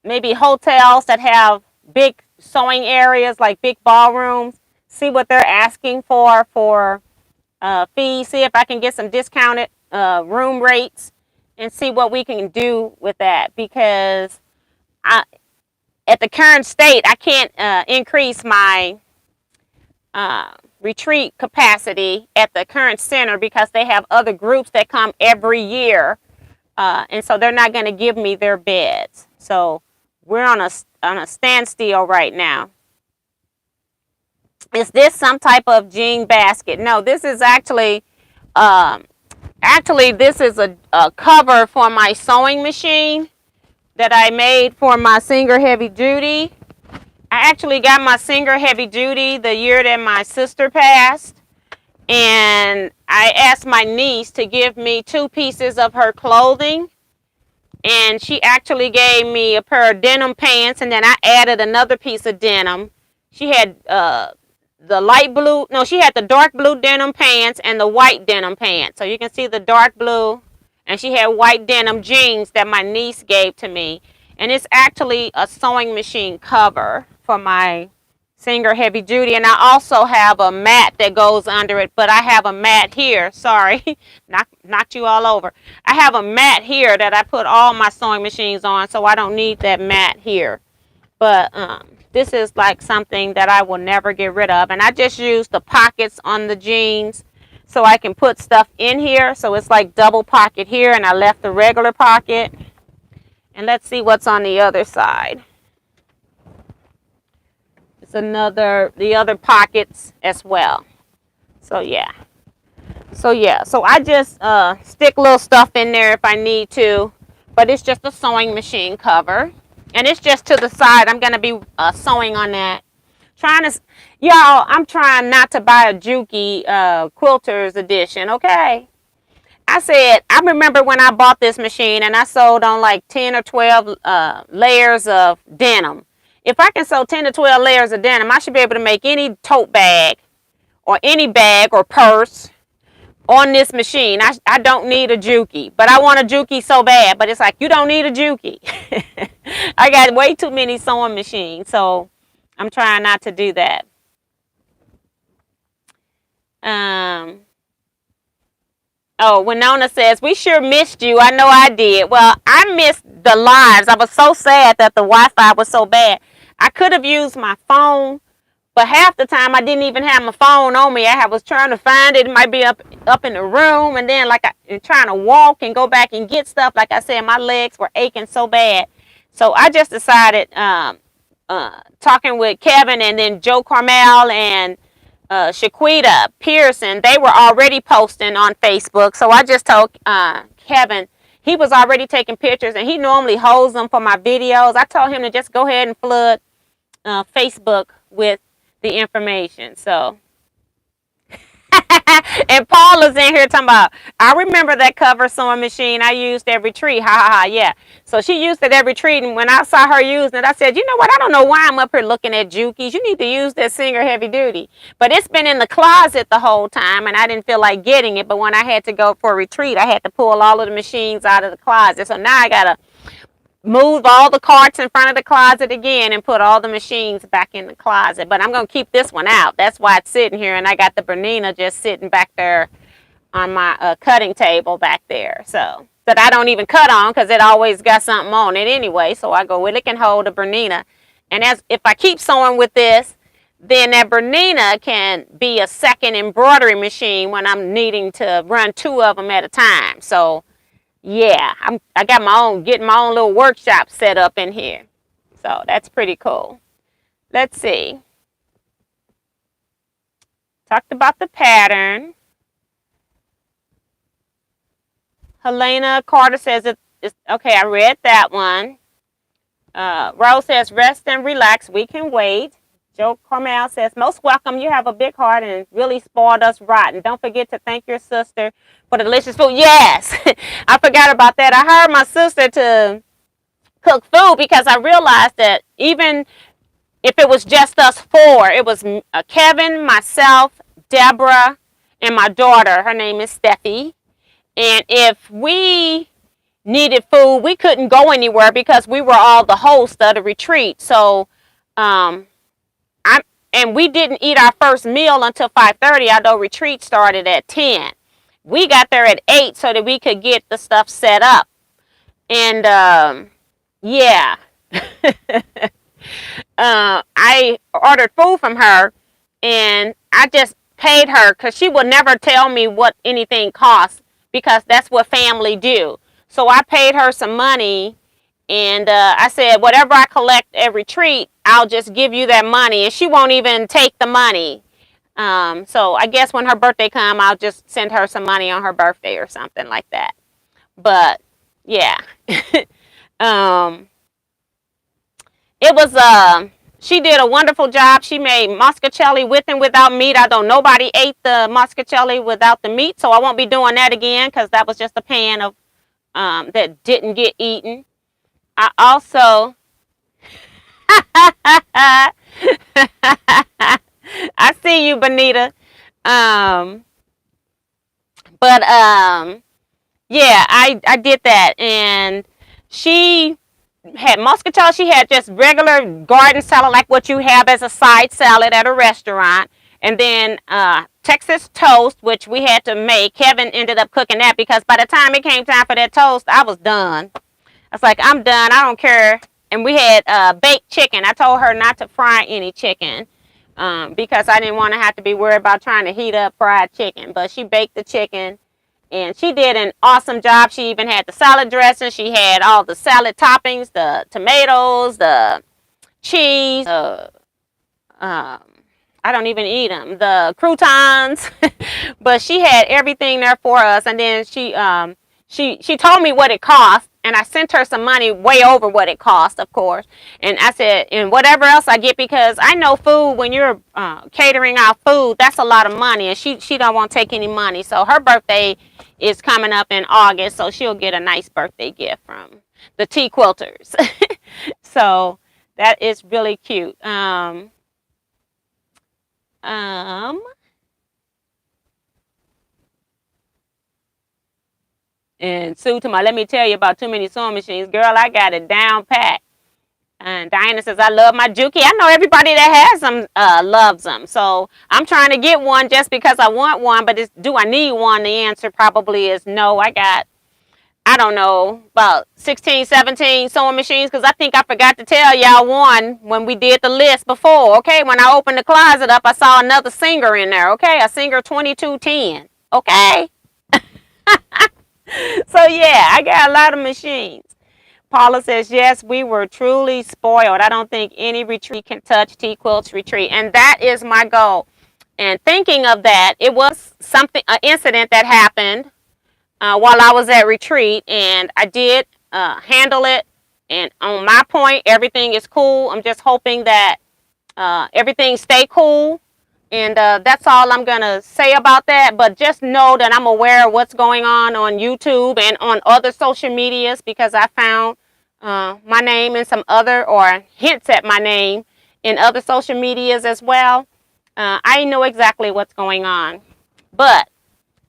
maybe hotels that have big sewing areas, like big ballrooms. See what they're asking for fees. See if I can get some discounted room rates and see what we can do with that. Because at the current state, I can't increase my retreat capacity at the current center because they have other groups that come every year. And so they're not going to give me their beds. So we're on a standstill right now. Is this some type of jean basket? No, this is actually this is a cover for my sewing machine that I made for my Singer Heavy Duty. I actually got my Singer Heavy Duty the year that my sister passed. And I asked my niece to give me 2 pieces of her clothing. And she actually gave me a pair of denim pants. And then I added another piece of denim. She had she had the dark blue denim pants and the white denim pants. So you can see the dark blue, and she had white denim jeans that my niece gave to me. And it's actually a sewing machine cover for my Singer Heavy Duty. And I also have a mat that goes under it, but I have a mat here. Sorry, knocked you all over. I have a mat here that I put all my sewing machines on, so I don't need that mat here. But this is like something that I will never get rid of. And I just use the pockets on the jeans so I can put stuff in here. So it's like double pocket here, and I left the regular pocket. And let's see what's on the other side. It's the other pockets as well. So yeah. So I just stick little stuff in there if I need to. But it's just a sewing machine cover. And it's just to the side. I'm going to be sewing on that. Y'all, I'm trying not to buy a Juki Quilters edition, okay? I remember when I bought this machine and I sewed on like 10 or 12 layers of denim. If I can sew 10 to 12 layers of denim, I should be able to make any tote bag or any bag or purse on this machine. I don't need a Juki, but I want a Juki so bad. But it's like, you don't need a Juki. I got way too many sewing machines, so I'm trying not to do that. Oh, Winona says, we sure missed you. I know I did. Well, I missed the lives. I was so sad that the Wi-Fi was so bad. I could have used my phone, but half the time I didn't even have my phone on me. I was trying to find it. It might be up in the room. And then trying to walk and go back and get stuff. Like I said, my legs were aching so bad. So I just decided talking with Kevin and then Joe Carmel and Shaquita Pearson, they were already posting on Facebook. So I just told Kevin, he was already taking pictures and he normally holds them for my videos. I told him to just go ahead and flood Facebook with the information. So and Paula's in here talking about, I remember that cover sewing machine I used at retreat. Ha ha ha. Yeah. So she used it at retreat. And when I saw her using it, I said, you know what? I don't know why I'm up here looking at Jukies. You need to use that Singer Heavy Duty. But it's been in the closet the whole time and I didn't feel like getting it. But when I had to go for a retreat, I had to pull all of the machines out of the closet. So now I got to move all the carts in front of the closet again and put all the machines back in the closet. But I'm going to keep this one out. That's why it's sitting here. And I got the Bernina just sitting back there on my cutting table back there. So that I don't even cut on because it always got something on it anyway. So I go, well, it can hold a Bernina. And as if I keep sewing with this, then that Bernina can be a second embroidery machine when I'm needing to run 2 of them at a time. So yeah, I got getting my own little workshop set up in here. So that's pretty cool. Let's see. Talked about the pattern. Helena Carter says it's okay. I read that one. Rose says rest and relax. We can wait. Joe Carmel says, most welcome. You have a big heart and really spoiled us rotten. Don't forget to thank your sister for the delicious food. Yes, I forgot about that. I hired my sister to cook food because I realized that even if it was just us 4, it was Kevin, myself, Deborah, and my daughter. Her name is Steffi. And if we needed food, we couldn't go anywhere because we were all the hosts of the retreat. So, and we didn't eat our first meal until 5:30, although retreat started at 10. We got there at 8 so that we could get the stuff set up. And yeah, I ordered food from her and I just paid her because she will never tell me what anything costs because that's what family do. So I paid her some money and I said, whatever I collect at retreat, I'll just give you that money. And she won't even take the money. So I guess when her birthday comes, I'll just send her some money on her birthday or something like that. But yeah, it was, she did a wonderful job. She made muscatelli with and without meat. Nobody ate the muscatelli without the meat. So I won't be doing that again because that was just a pan of, that didn't get eaten. I also, I see you, Bonita. Yeah, I did that. And she had muscatel. She had just regular garden salad like what you have as a side salad at a restaurant. And then Texas toast, which we had to make. Kevin ended up cooking that because by the time it came time for that toast, I was done. I was like, I'm done. I don't care. And we had baked chicken. I told her not to fry any chicken because I didn't want to have to be worried about trying to heat up fried chicken. But she baked the chicken and she did an awesome job. She even had the salad dressing. She had all the salad toppings, the tomatoes, the cheese. I don't even eat them. The croutons. But she had everything there for us. And then she told me what it cost. And I sent her some money way over what it cost, of course. And I said, and whatever else I get, because I know food, when you're catering out food, that's a lot of money. And she don't want to take any money. So her birthday is coming up in August. So she'll get a nice birthday gift from the Teaquilters. So that is really cute. And Sue to my, let me tell you about too many sewing machines. Girl, I got it down pat. And Diana says, I love my Juki. I know everybody that has them loves them. So I'm trying to get one just because I want one. But do I need one? The answer probably is no. I got, I don't know, about 16, 17 sewing machines. Because I think I forgot to tell y'all one when we did the list before. Okay, when I opened the closet up, I saw another Singer in there. Okay, a Singer 2210. Okay. So yeah, I got a lot of machines. Paula says, yes, we were truly spoiled. I don't think any retreat can touch Teaquilts retreat. And that is my goal. And thinking of that, it was an incident that happened while I was at retreat, and I did handle it. And on my point, everything is cool. I'm just hoping that everything stay cool. And that's all I'm going to say about that. But just know that I'm aware of what's going on YouTube and on other social medias, because I found my name and some other, or hints at my name in other social medias as well. I know exactly what's going on. But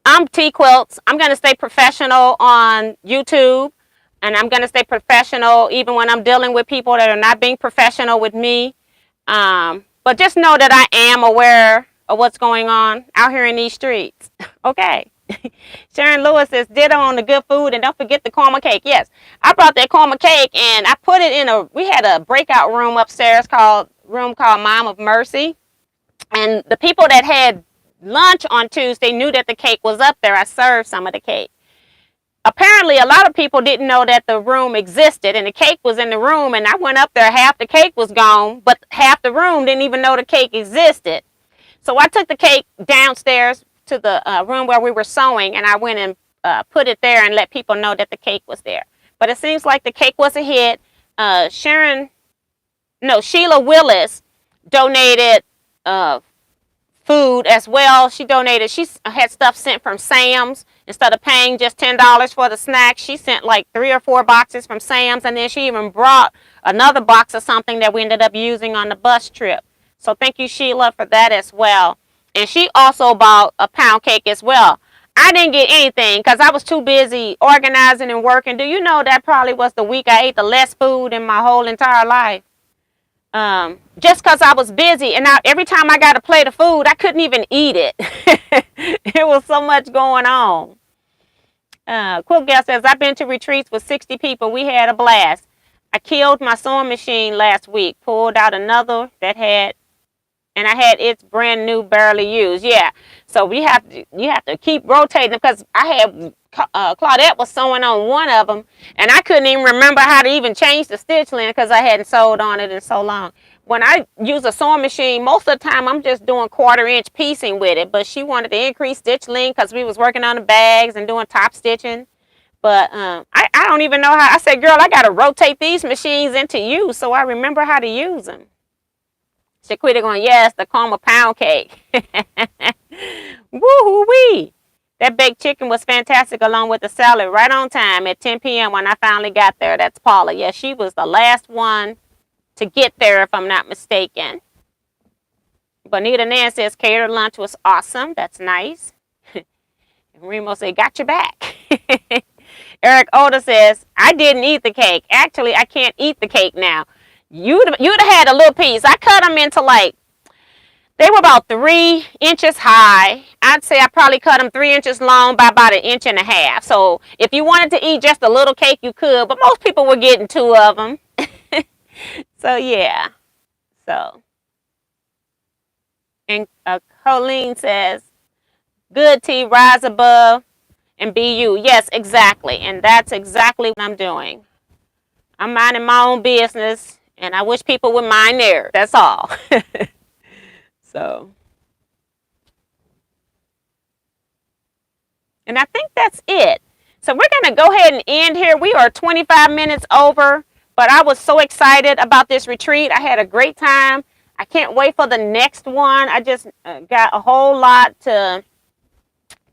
I'm Teaquilts. I'm going to stay professional on YouTube. And I'm going to stay professional even when I'm dealing with people that are not being professional with me. But just know that I am aware of what's going on out here in these streets. Okay. Sharon Lewis says, ditto on the good food, and don't forget the caramel cake. Yes, I brought that caramel cake, and I put it in we had a breakout room upstairs called Mom of Mercy. And the people that had lunch on Tuesday knew that the cake was up there. I served some of the cake. Apparently, a lot of people didn't know that the room existed, and the cake was in the room, and I went up there, half the cake was gone, but half the room didn't even know the cake existed. So I took the cake downstairs to the room where we were sewing, and I went and put it there and let people know that the cake was there. But it seems like the cake was a hit. Sheila Willis donated food as well. She had stuff sent from Sam's. Instead of paying just $10 for the snacks, she sent like 3 or 4 boxes from Sam's, and then she even brought another box of something that we ended up using on the bus trip. So thank you, Sheila, for that as well. And she also bought a pound cake as well. I didn't get anything because I was too busy organizing and working. Do you know that probably was the week I ate the less food in my whole entire life? Just because I was busy, and every time I got a plate of food, I couldn't even eat it. It was so much going on. Quick Gal says, I've been to retreats with 60 people. We had a blast. I killed my sewing machine last week, pulled out another I had its brand new, barely used. Yeah, so you have to keep rotating, because I had Claudette was sewing on one of them, and I couldn't even remember how to even change the stitch length because I hadn't sewed on it in so long. When I use a sewing machine, most of the time I'm just doing 1/4-inch piecing with it, but she wanted to increase stitch length because we was working on the bags and doing top stitching. But I don't even know how. I said, girl, I got to rotate these machines into use so I remember how to use them. Shaquita going, yes, the caramel pound cake. Woo-hoo-wee. That baked chicken was fantastic along with the salad, right on time at 10 p.m. when I finally got there. That's Paula. Yeah, she was the last one to get there, if I'm not mistaken. Bonita Nan says catered lunch was awesome. That's nice. Remo said, got your back. Eric Oda says, I didn't eat the cake. Actually, I can't eat the cake now. You'd have had a little piece. I cut them into they were about 3 inches high. I'd say I probably cut them 3 inches long by about 1.5 inches. So if you wanted to eat just a little cake, you could. But most people were getting 2 of them. So, yeah. So. And Colleen says, good T, rise above and be you. Yes, exactly. And that's exactly what I'm doing. I'm minding my own business, and I wish people would mind theirs. That's all. So. And I think that's it. So we're going to go ahead and end here. We are 25 minutes over, but I was so excited about this retreat. I had a great time. I can't wait for the next one. I just got a whole lot to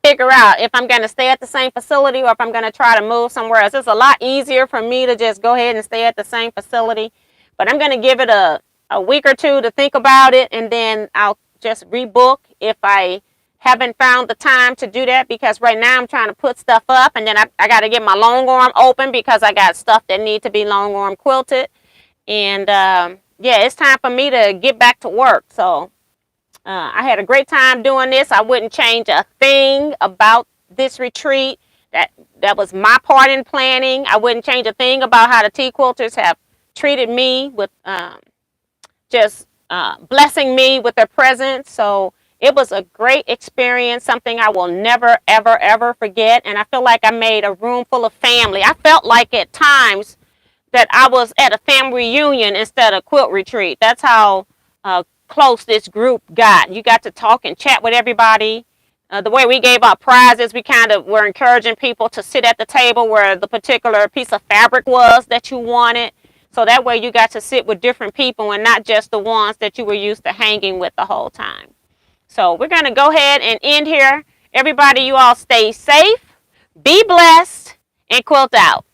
figure out if I'm going to stay at the same facility or if I'm going to try to move somewhere else. It's a lot easier for me to just go ahead and stay at the same facility, but I'm going to give it a week or two to think about it, and then I'll just rebook if I haven't found the time to do that, because right now I'm trying to put stuff up, and then I got to get my long arm open because I got stuff that need to be long arm quilted. And yeah, it's time for me to get back to work. So I had a great time doing this. I wouldn't change a thing about this retreat. That was my part in planning. I wouldn't change a thing about how the Teaquilters have treated me with just blessing me with their presence. So it was a great experience, something I will never, ever, ever forget. And I feel like I made a room full of family. I felt like at times that I was at a family reunion instead of quilt retreat. That's how close this group got. You got to talk and chat with everybody. The way we gave out prizes, we kind of were encouraging people to sit at the table where the particular piece of fabric was that you wanted. So that way you got to sit with different people and not just the ones that you were used to hanging with the whole time. So we're going to go ahead and end here. Everybody, you all stay safe, be blessed, and quilt out.